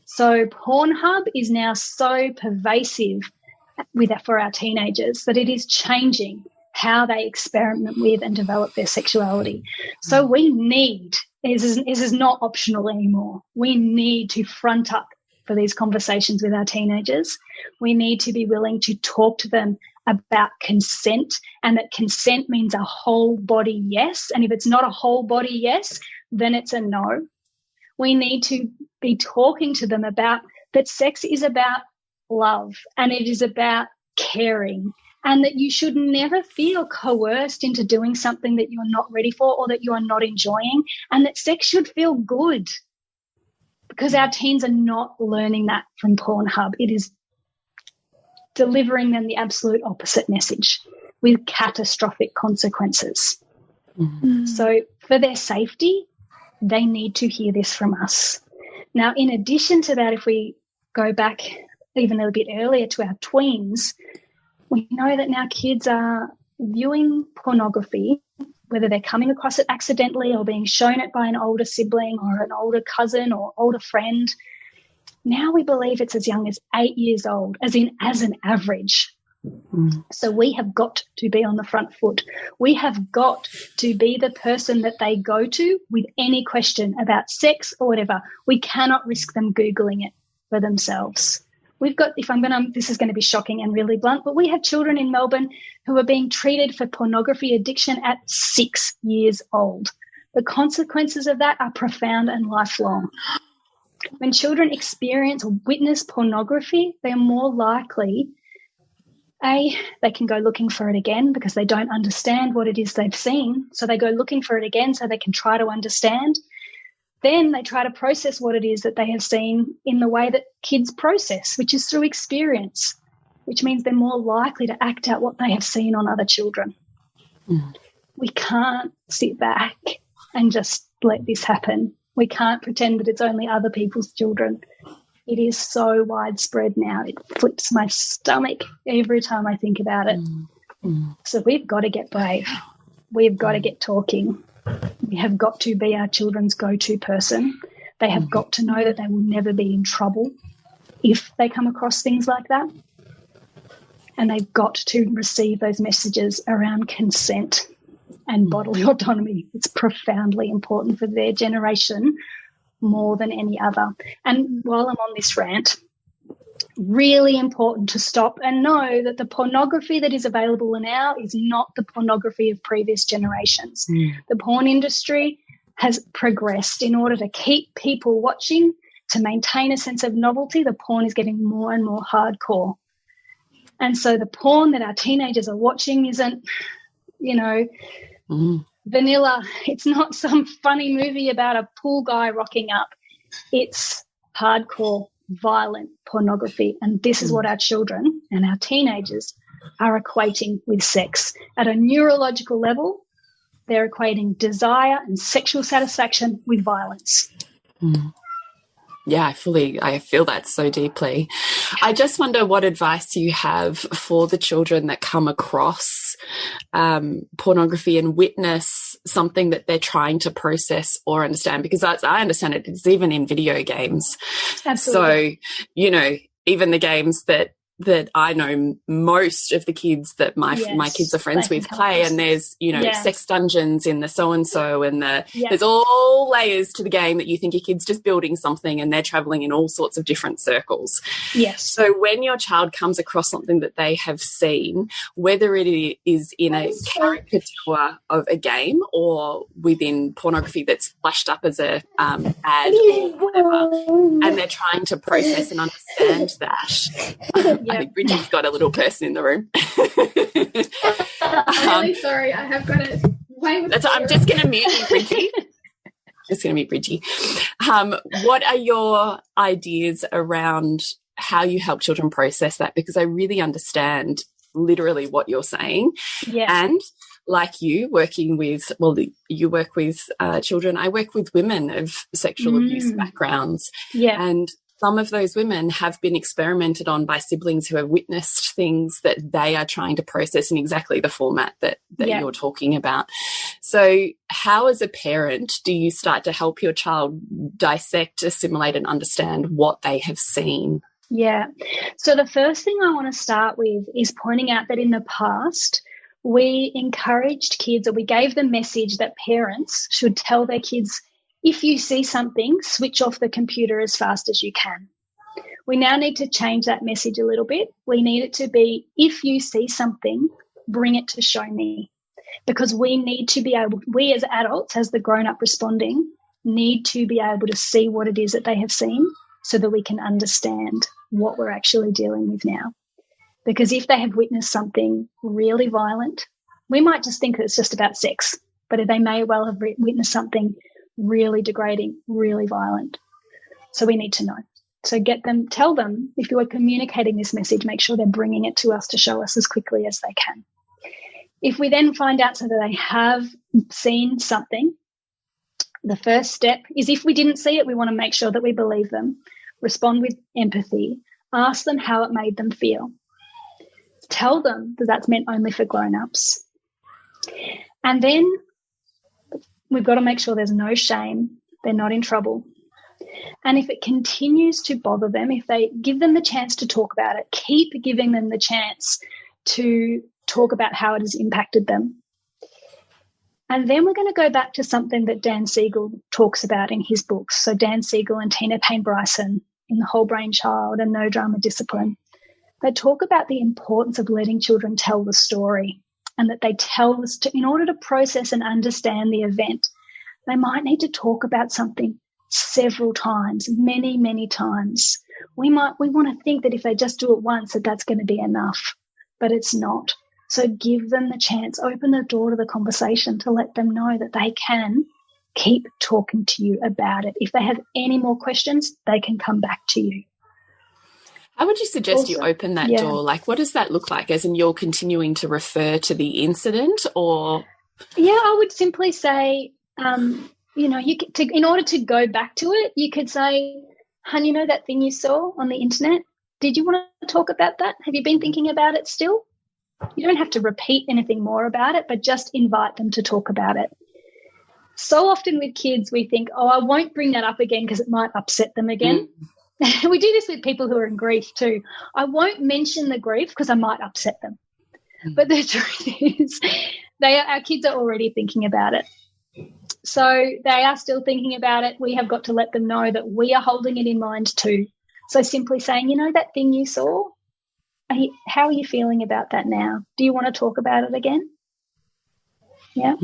So Pornhub is now so pervasive for our teenagers that it is changing how they experiment with and develop their sexuality. So we need, this is not optional anymore. We need to front up for these conversations with our teenagers. We need to be willing to talk to them about consent, and that consent means a whole body yes. And if it's not a whole body yes, then it's a no. We need to be talking to them about that sex is about love, and it is about caring, and that you should never feel coerced into doing something that you're not ready for or that you are not enjoying, and that sex should feel good, because our teens are not learning that from Pornhub. It is delivering them the absolute opposite message with catastrophic consequences. So for their safety, they need to hear this from us. Now, in addition to that, if we go back even a little bit earlier to our tweens, we know that now kids are viewing pornography, whether they're coming across it accidentally or being shown it by an older sibling or an older cousin or older friend. Now we believe it's as young as 8 years old, as an average. So we have got to be on the front foot. We have got to be the person that they go to with any question about sex or whatever. We cannot risk them Googling it for themselves. We've got, this is going to be shocking and really blunt, but we have children in Melbourne who are being treated for pornography addiction at 6 years old. The consequences of that are profound and lifelong. When children experience or witness pornography, they are more likely, they can go looking for it again because they don't understand what it is they've seen. So they go looking for it again so they can try to understand. Then they try to process what it is that they have seen in the way that kids process, which is through experience, which means they're more likely to act out what they have seen on other children. We can't sit back and just let this happen. We can't pretend that it's only other people's children. It is so widespread now. It flips my stomach every time I think about it. So we've got to get brave. We've got to get talking. We have got to be our children's go-to person. They have got to know that they will never be in trouble if they come across things like that. And they've got to receive those messages around consent and bodily autonomy. It's profoundly important for their generation more than any other. And while I'm on this rant, really important to stop and know that the pornography that is available now is not the pornography of previous generations. The porn industry has progressed in order to keep people watching, to maintain a sense of novelty. The porn is getting more and more hardcore. And so the porn that our teenagers are watching isn't, vanilla. It's not some funny movie about a pool guy rocking up. It's hardcore, violent pornography. And this is what our children and our teenagers are equating with sex. At a neurological level, they're equating desire and sexual satisfaction with violence. Yeah, I feel that so deeply. I just wonder what advice you have for the children that come across pornography and witness something that they're trying to process or understand, because as I understand it, it's even in video games. Absolutely. So, even the games that I know most of the kids that my kids are friends with play, and there's, sex dungeons in the so-and-so, and there's all layers to the game that you think your kid's just building something and they're traveling in all sorts of different circles. Yes. So when your child comes across something that they have seen, whether it is in a caricature of a game or within pornography that's flashed up as a ad or whatever, and they're trying to process and understand that, I think Bridget's got a little person in the room. I'm really sorry. I have got it. I'm just going to mute you, Bridgie. What are your ideas around how you help children process that? Because I really understand literally what you're saying. Yeah. And like you working with, you work with children. I work with women of sexual abuse backgrounds. Yeah. And some of those women have been experimented on by siblings who have witnessed things that they are trying to process in exactly the format that you're talking about. So how, as a parent, do you start to help your child dissect, assimilate, and understand what they have seen? Yeah. So the first thing I want to start with is pointing out that in the past, we encouraged kids, or we gave the message that parents should tell their kids, if you see something, switch off the computer as fast as you can. We now need to change that message a little bit. We need it to be, if you see something, bring it to show me. Because we need to be able, we as adults, as the grown-up responding, need to be able to see what it is that they have seen so that we can understand what we're actually dealing with now. Because if they have witnessed something really violent, we might just think that it's just about sex, but they may well have witnessed something really degrading, really violent. So we need to know. So tell them, if you are communicating this message, make sure they're bringing it to us to show us as quickly as they can. If we then find out so that they have seen something, the first step is, if we didn't see it, we want to make sure that we believe them, respond with empathy, ask them how it made them feel. Tell them that that's meant only for grown-ups. And then we've got to make sure there's no shame, they're not in trouble. And if it continues to bother them, if they give them the chance to talk about it, keep giving them the chance to talk about how it has impacted them. And then we're going to go back to something that Dan Siegel talks about in his books. So Dan Siegel and Tina Payne Bryson in The Whole Brain Child and No Drama Discipline. They talk about the importance of letting children tell the story, and that they tell us in order to process and understand the event, they might need to talk about something several times, many, many times. We want to think that if they just do it once, that's going to be enough, but it's not. So give them the chance, open the door to the conversation to let them know that they can keep talking to you about it. If they have any more questions, they can come back to you. How would you suggest you open that door? Like, what does that look like? As in, you're continuing to refer to the incident, or? Yeah, I would simply say, in order to go back to it, you could say, "Hun, you know that thing you saw on the internet? Did you want to talk about that? Have you been thinking about it still?" You don't have to repeat anything more about it, but just invite them to talk about it. So often with kids, we think, "Oh, I won't bring that up again because it might upset them again." We do this with people who are in grief too. "I won't mention the grief because I might upset them." But the truth is, our kids are already thinking about it. So they are still thinking about it. We have got to let them know that we are holding it in mind too. So simply saying, "You know that thing you saw? How are you feeling about that now? Do you want to talk about it again?" Yeah.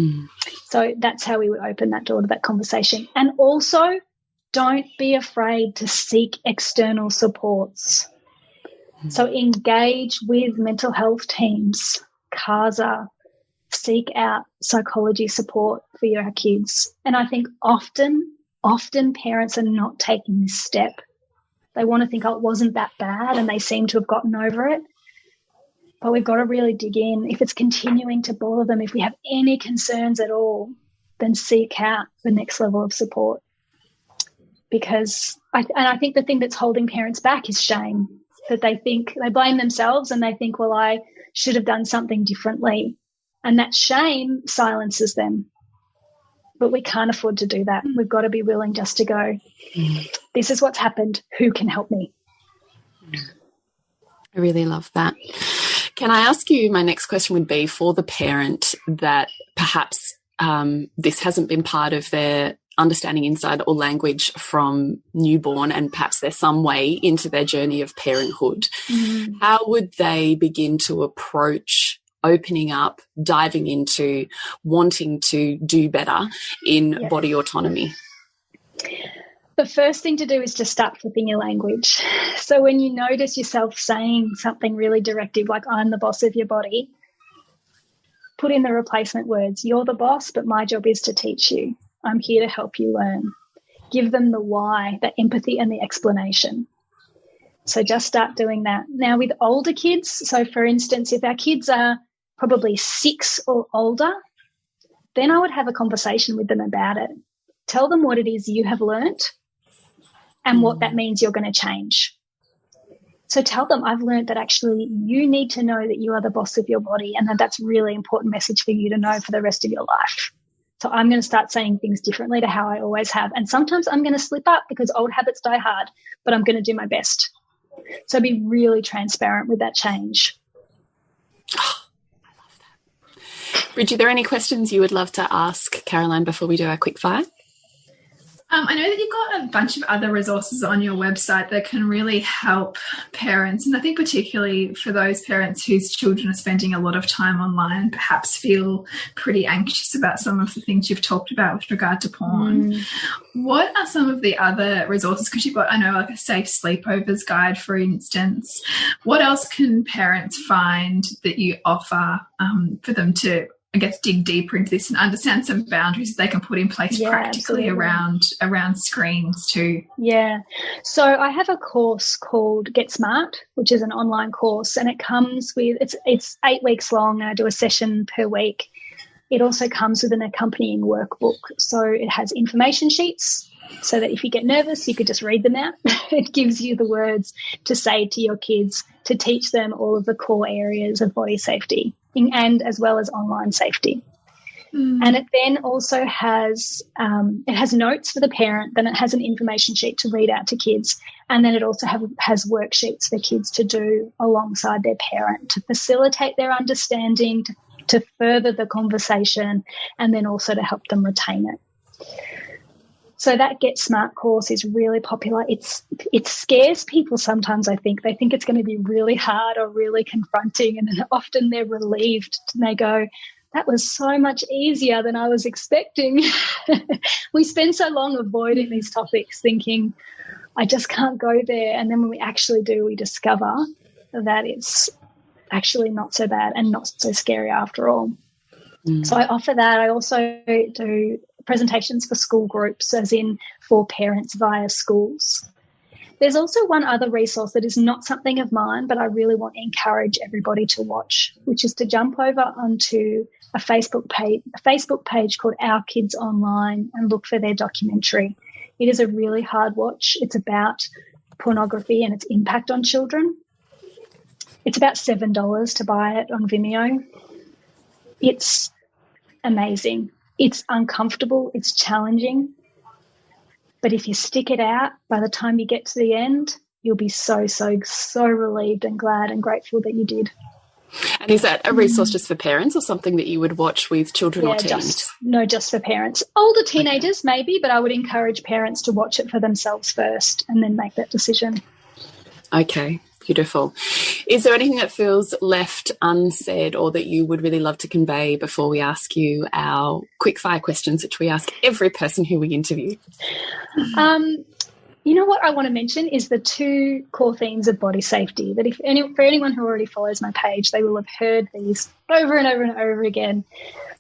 So that's how we would open that door to that conversation. And also, don't be afraid to seek external supports. So engage with mental health teams, CASA, seek out psychology support for your kids. And I think often parents are not taking this step. They want to think, "Oh, it wasn't that bad," and they seem to have gotten over it. But we've got to really dig in. If it's continuing to bother them, if we have any concerns at all, then seek out the next level of support. Because I think the thing that's holding parents back is shame, that they blame themselves and they think, "Well, I should have done something differently." And that shame silences them. But we can't afford to do that. We've got to be willing just to go, "This is what's happened. Who can help me?" I really love that. Can I ask you, my next question would be for the parent that perhaps this hasn't been part of their understanding inside or language from newborn, and perhaps they're some way into their journey of parenthood. How would they begin to approach opening up, diving into, wanting to do better in body autonomy? The first thing to do is to start flipping your language. So when you notice yourself saying something really directive, like "I'm the boss of your body," put in the replacement words. "You're the boss, but my job is to teach you. I'm here to help you learn." Give them the why, the empathy and the explanation. So just start doing that. Now with older kids, so for instance, if our kids are probably 6 or older, then I would have a conversation with them about it. Tell them what it is you have learnt and what that means you're going to change. So tell them, "I've learned that actually you need to know that you are the boss of your body, and that's a really important message for you to know for the rest of your life. So I'm going to start saying things differently to how I always have. And sometimes I'm going to slip up because old habits die hard, but I'm going to do my best." So be really transparent with that change. Oh, I love that. Bridget, are there any questions you would love to ask Caroline before we do our quick fire? I know that you've got a bunch of other resources on your website that can really help parents, and I think particularly for those parents whose children are spending a lot of time online and perhaps feel pretty anxious about some of the things you've talked about with regard to porn. What are some of the other resources? Because you've got, I know, like a safe sleepovers guide, for instance. What else can parents find that you offer for them to, I guess, dig deeper into this and understand some boundaries that they can put in place practically around screens too? Yeah. So I have a course called Get Smart, which is an online course, and it comes with, it's 8 weeks long, and I do a session per week. It also comes with an accompanying workbook. So it has information sheets so that if you get nervous, you could just read them out. It gives you the words to say to your kids to teach them all of the core areas of body safety, and as well as online safety. And it then also has notes for the parent, then it has an information sheet to read out to kids, and then it also has worksheets for kids to do alongside their parent to facilitate their understanding, to further the conversation, and then also to help them retain it. So that Get Smart course is really popular. It scares people sometimes, I think. They think it's going to be really hard or really confronting, and then often they're relieved and they go, "That was so much easier than I was expecting." We spend so long avoiding these topics thinking, "I just can't go there." And then when we actually do, we discover that it's actually not so bad and not so scary after all. So I offer that. I also do presentations for school groups, as in for parents via schools. There's also one other resource that is not something of mine, but I really want to encourage everybody to watch, which is to jump over onto a Facebook page called Our Kids Online and look for their documentary. It is a really hard watch. It's about pornography and its impact on children. It's about $7 to buy it on Vimeo. It's amazing. It's uncomfortable. It's challenging. But if you stick it out, by the time you get to the end, you'll be so relieved and glad and grateful that you did. And is that a resource just for parents or something that you would watch with children or teens? Just for parents. Older teenagers maybe, but I would encourage parents to watch it for themselves first and then make that decision. Okay, beautiful. Is there anything that feels left unsaid or that you would really love to convey before we ask you our quick-fire questions, which we ask every person who we interview? You know what I want to mention is the 2 core themes of body safety, that for anyone who already follows my page, they will have heard these over and over and over again,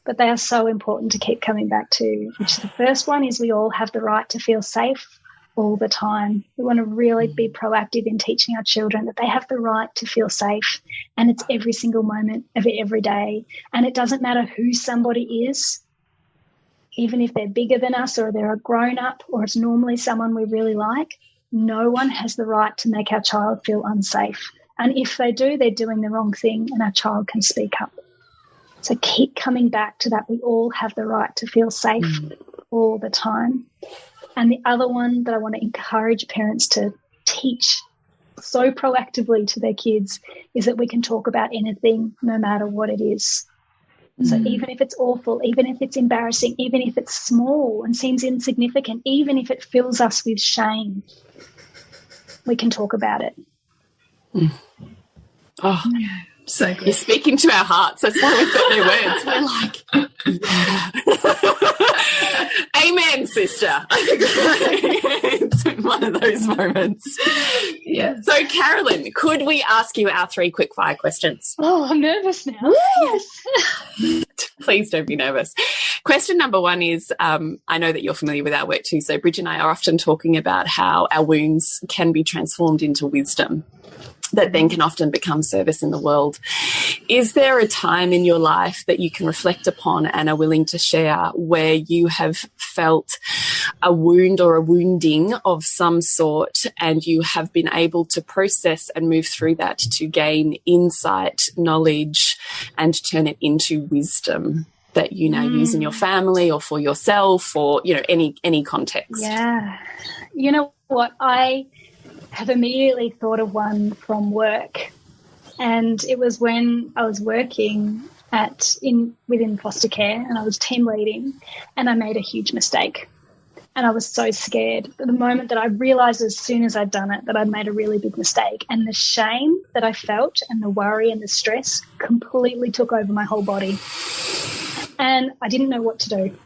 but they are so important to keep coming back to, which the first one is we all have the right to feel safe all the time. We want to really be proactive in teaching our children that they have the right to feel safe, and it's every single moment of every day, and it doesn't matter who somebody is. Even if they're bigger than us or they're a grown-up or it's normally someone we really like, no one has the right to make our child feel unsafe. And if they do, they're doing the wrong thing and our child can speak up. So keep coming back to that. We all have the right to feel safe all the time. And the other one that I want to encourage parents to teach so proactively to their kids is that we can talk about anything no matter what it is. So even if it's awful, even if it's embarrassing, even if it's small and seems insignificant, even if it fills us with shame, we can talk about it. Oh, so good. You're speaking to our hearts. That's why we've got no words. We're like, amen, sister. It's one of those moments. Yeah. So, Carolyn, could we ask you our 3 quick-fire questions? Oh, I'm nervous now. Yes. Please don't be nervous. Question number 1 is, I know that you're familiar with our work too, so Bridge and I are often talking about how our wounds can be transformed into wisdom that then can often become service in the world. Is there a time in your life that you can reflect upon and are willing to share where you have felt a wound or a wounding of some sort and you have been able to process and move through that to gain insight, knowledge, and turn it into wisdom that you now use in your family or for yourself or, you know, any context? Yeah. You know what? I have immediately thought of one from work, and it was when I was working within foster care and I was team leading, and I made a huge mistake, and I was so scared. At the moment that I realised as soon as I'd done it that I'd made a really big mistake, and the shame that I felt and the worry and the stress completely took over my whole body, and I didn't know what to do.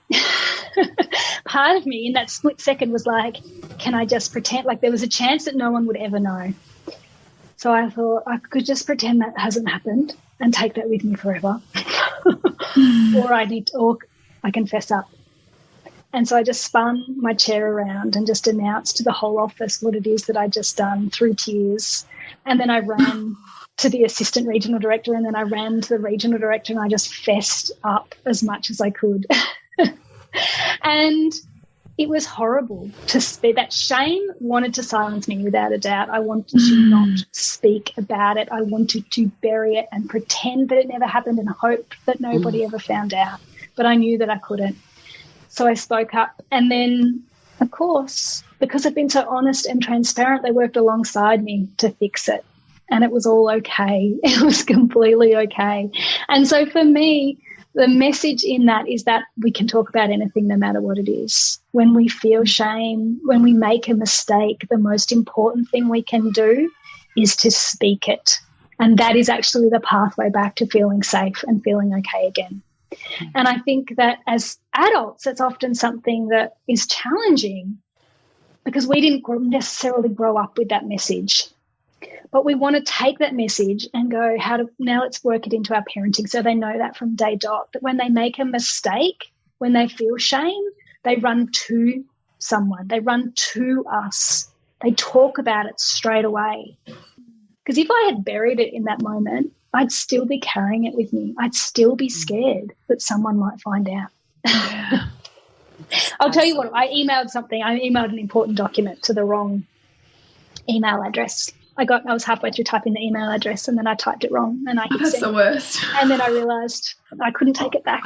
Part of me in that split second was like, can I just pretend? Like there was a chance that no one would ever know. So I thought I could just pretend that hasn't happened and take that with me forever. or I confess up. And so I just spun my chair around and just announced to the whole office what it is that I'd just done through tears. And then I ran to the assistant regional director, and then I ran to the regional director, and I just fessed up as much as I could. And it was horrible to speak. That shame wanted to silence me without a doubt. I wanted to not speak about it. I wanted to bury it and pretend that it never happened and hope that nobody ever found out. But I knew that I couldn't. So I spoke up. And then, of course, because I've been so honest and transparent, they worked alongside me to fix it. And it was all okay. It was completely okay. And so for me, the message in that is that we can talk about anything no matter what it is. When we feel shame, when we make a mistake, the most important thing we can do is to speak it. And that is actually the pathway back to feeling safe and feeling okay again. And I think that as adults, it's often something that is challenging because we didn't necessarily grow up with that message. But we want to take that message and go, now let's work it into our parenting so they know that from day dot, that when they make a mistake, when they feel shame, they run to someone, they run to us, they talk about it straight away. Because if I had buried it in that moment, I'd still be carrying it with me. I'd still be scared that someone might find out. I'll tell you what, I emailed an important document to the wrong email address. I was halfway through typing the email address and then I typed it wrong and I hit That's send. the worst. And then I realised I couldn't take it back.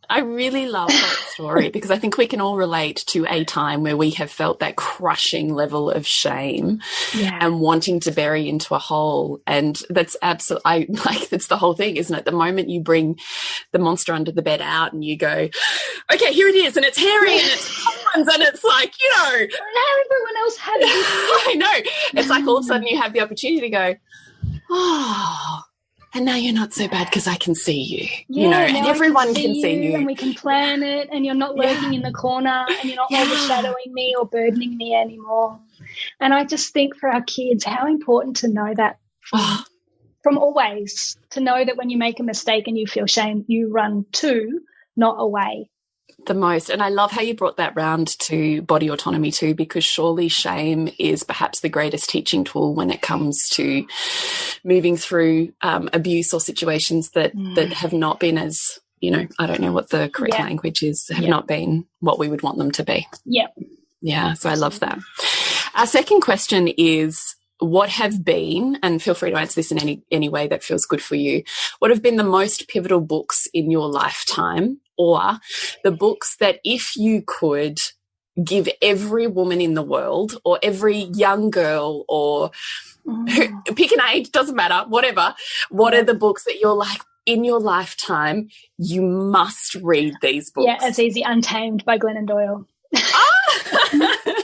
I really love that story because I think we can all relate to a time where we have felt that crushing level of shame and wanting to bury into a hole. And that's absolutely, that's the whole thing, isn't it? The moment you bring the monster under the bed out and you go, okay, here it is, and it's hairy and it's horns and it's like, now everyone else has it. I know. It's like all of a sudden you have the opportunity to go, oh, and now you're not so bad because I can see you, and everyone can see you. And we can plan it and you're not lurking in the corner and you're not overshadowing me or burdening me anymore. And I just think for our kids, how important to know that from always, to know that when you make a mistake and you feel shame, you run to, not away. The most. And I love how you brought that round to body autonomy too, because surely shame is perhaps the greatest teaching tool when it comes to moving through abuse or situations that have not been as, I don't know what the correct language is, have not been what we would want them to be. Yeah. Yeah. So I love that. Our second question is, what have been, and feel free to answer this in any way that feels good for you, what have been the most pivotal books in your lifetime, or the books that if you could give every woman in the world or every young girl or pick an age, doesn't matter, whatever, what are the books that you're like, in your lifetime, you must read these books? Yeah, it's easy. Untamed by Glennon Doyle.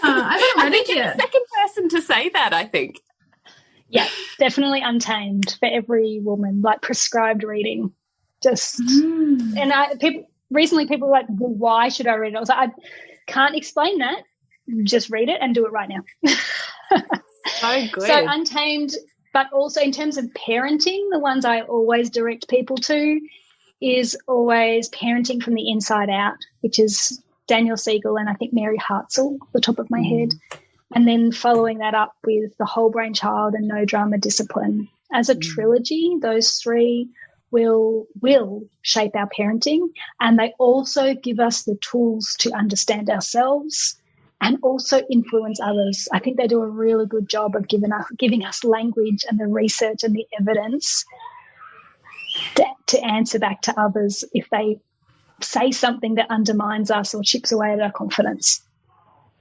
I haven't read it yet. The second person to say that, I think. Yeah, definitely Untamed for every woman, like prescribed reading. And recently people were like, well, why should I read it? I was like, I can't explain that. Just read it and do it right now. So good. So Untamed, but also in terms of parenting, the ones I always direct people to is always Parenting from the Inside Out, which is Daniel Siegel and I think Mary Hartzell, off the top of my head. And then following that up with The Whole Brain Child and No Drama Discipline. As a trilogy, those three will shape our parenting, and they also give us the tools to understand ourselves and also influence others. I think they do a really good job of giving us language and the research and the evidence to answer back to others if they say something that undermines us or chips away at our confidence.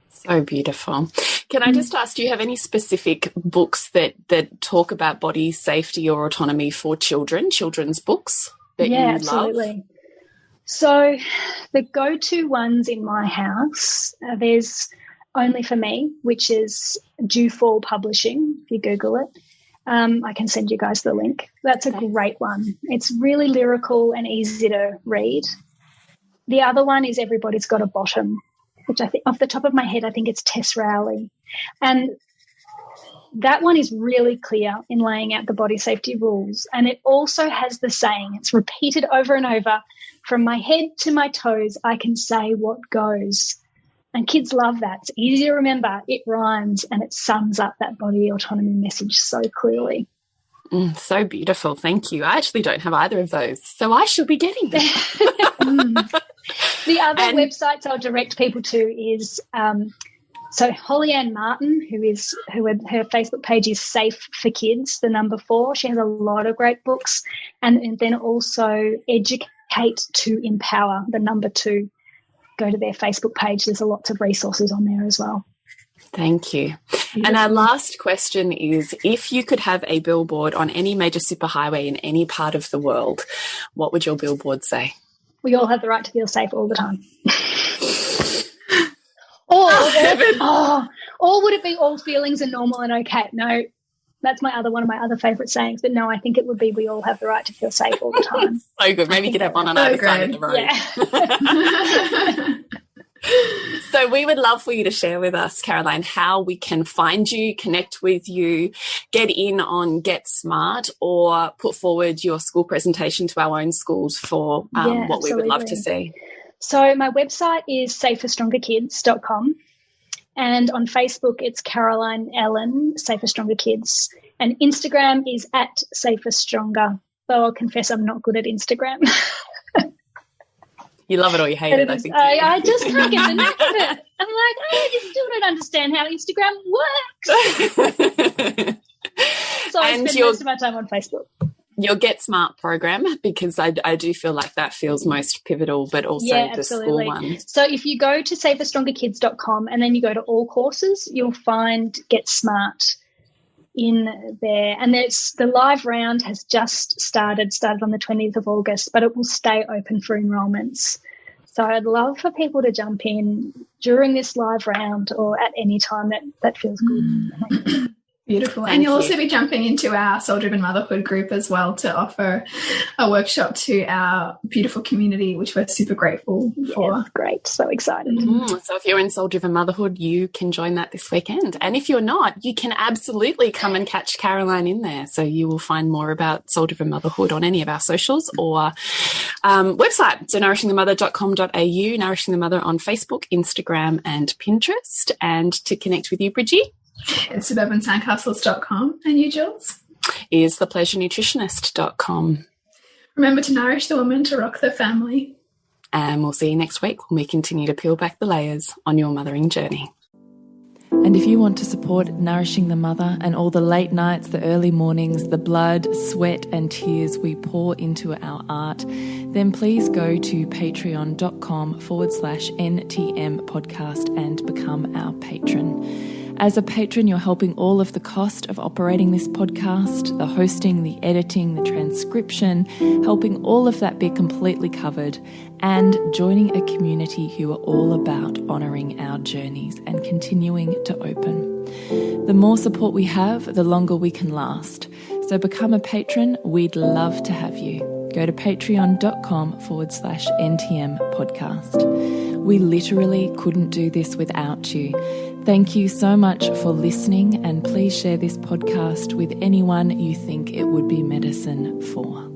So beautiful. Can I just ask, do you have any specific books that talk about body safety or autonomy for children's books that you love? Absolutely. So the go-to ones in my house, there's Only for Me, which is Dew Fall Publishing, if you Google it. I can send you guys the link. That's a great one. It's really lyrical and easy to read. The other one is Everybody's Got a Bottom, which I think off the top of my head, I think it's Tess Rowley. And that one is really clear in laying out the body safety rules. And it also has the saying, it's repeated over and over, from my head to my toes, I can say what goes. And kids love that. It's easy to remember. It rhymes and it sums up that body autonomy message so clearly. So beautiful. Thank you. I actually don't have either of those, so I should be getting them. The other websites I'll direct people to is so Holly Ann Martin, her Facebook page is Safe for Kids, the number 4. She has a lot of great books, and then also Educate to Empower, the number 2. Go to their Facebook page. There's lots of resources on there as well. Thank you. And our last question is, if you could have a billboard on any major superhighway in any part of the world, what would your billboard say? We all have the right to feel safe all the time. Or would it be all feelings are normal and okay? No, that's one of my other favourite sayings. But no, I think it would be we all have the right to feel safe all the time. So good. Maybe you could have one on either side of the road. Yeah. So we would love for you to share with us, Caroline, how we can find you, connect with you, get in on Get Smart, or put forward your school presentation to our own schools for what we would love to see. So my website is saferstrongerkids.com, and on Facebook it's Caroline Ellen, Safer Stronger Kids, and Instagram is @SaferStronger, though I'll confess I'm not good at Instagram. You love it or you hate it, I think. I just can't get the knack of it. I'm like, I still don't understand how Instagram works. So I spend most of my time on Facebook. Your Get Smart program, because I do feel like that feels most pivotal, but also the school one. So if you go to saferstrongerkids.com and then you go to all courses, you'll find Get Smart in there. And the live round has just started on the 20th of August, but it will stay open for enrolments. So I'd love for people to jump in during this live round or at any time that feels good. Beautiful. And you'll also be jumping into our Soul Driven Motherhood group as well to offer a workshop to our beautiful community, which we're super grateful for. Yeah, great. So excited. So if you're in Soul Driven Motherhood, you can join that this weekend. And if you're not, you can absolutely come and catch Caroline in there. So you will find more about Soul Driven Motherhood on any of our socials or website. So nourishingthemother.com.au, Nourishing the Mother on Facebook, Instagram and Pinterest. And to connect with you, Bridgie, it's suburbansandcastles.com. And you, Jules? Is thepleasurenutritionist.com. Remember to nourish the woman to rock the family. And we'll see you next week when we continue to peel back the layers on your mothering journey. And if you want to support Nourishing the Mother and all the late nights, the early mornings, the blood, sweat and tears we pour into our art, then please go to patreon.com/NTM podcast and become our patron. As a patron, you're helping all of the cost of operating this podcast, the hosting, the editing, the transcription, helping all of that be completely covered, and joining a community who are all about honouring our journeys and continuing to open. The more support we have, the longer we can last. So become a patron. We'd love to have you. Go to patreon.com/NTM podcast. We literally couldn't do this without you. Thank you so much for listening, and please share this podcast with anyone you think it would be medicine for.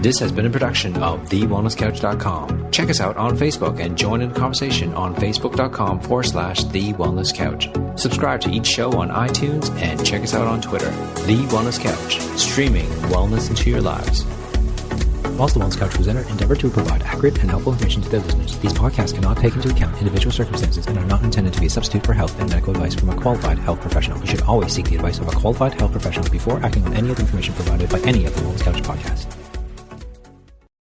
This has been a production of TheWellnessCouch.com. Check us out on Facebook and join in the conversation on Facebook.com/TheWellnessCouch. Subscribe to each show on iTunes and check us out on Twitter. The Wellness Couch, streaming wellness into your lives. Whilst the Wellness Couch presenter endeavor to provide accurate and helpful information to their listeners, these podcasts cannot take into account individual circumstances and are not intended to be a substitute for health and medical advice from a qualified health professional. You should always seek the advice of a qualified health professional before acting on any of the information provided by any of the Wellness Couch podcasts.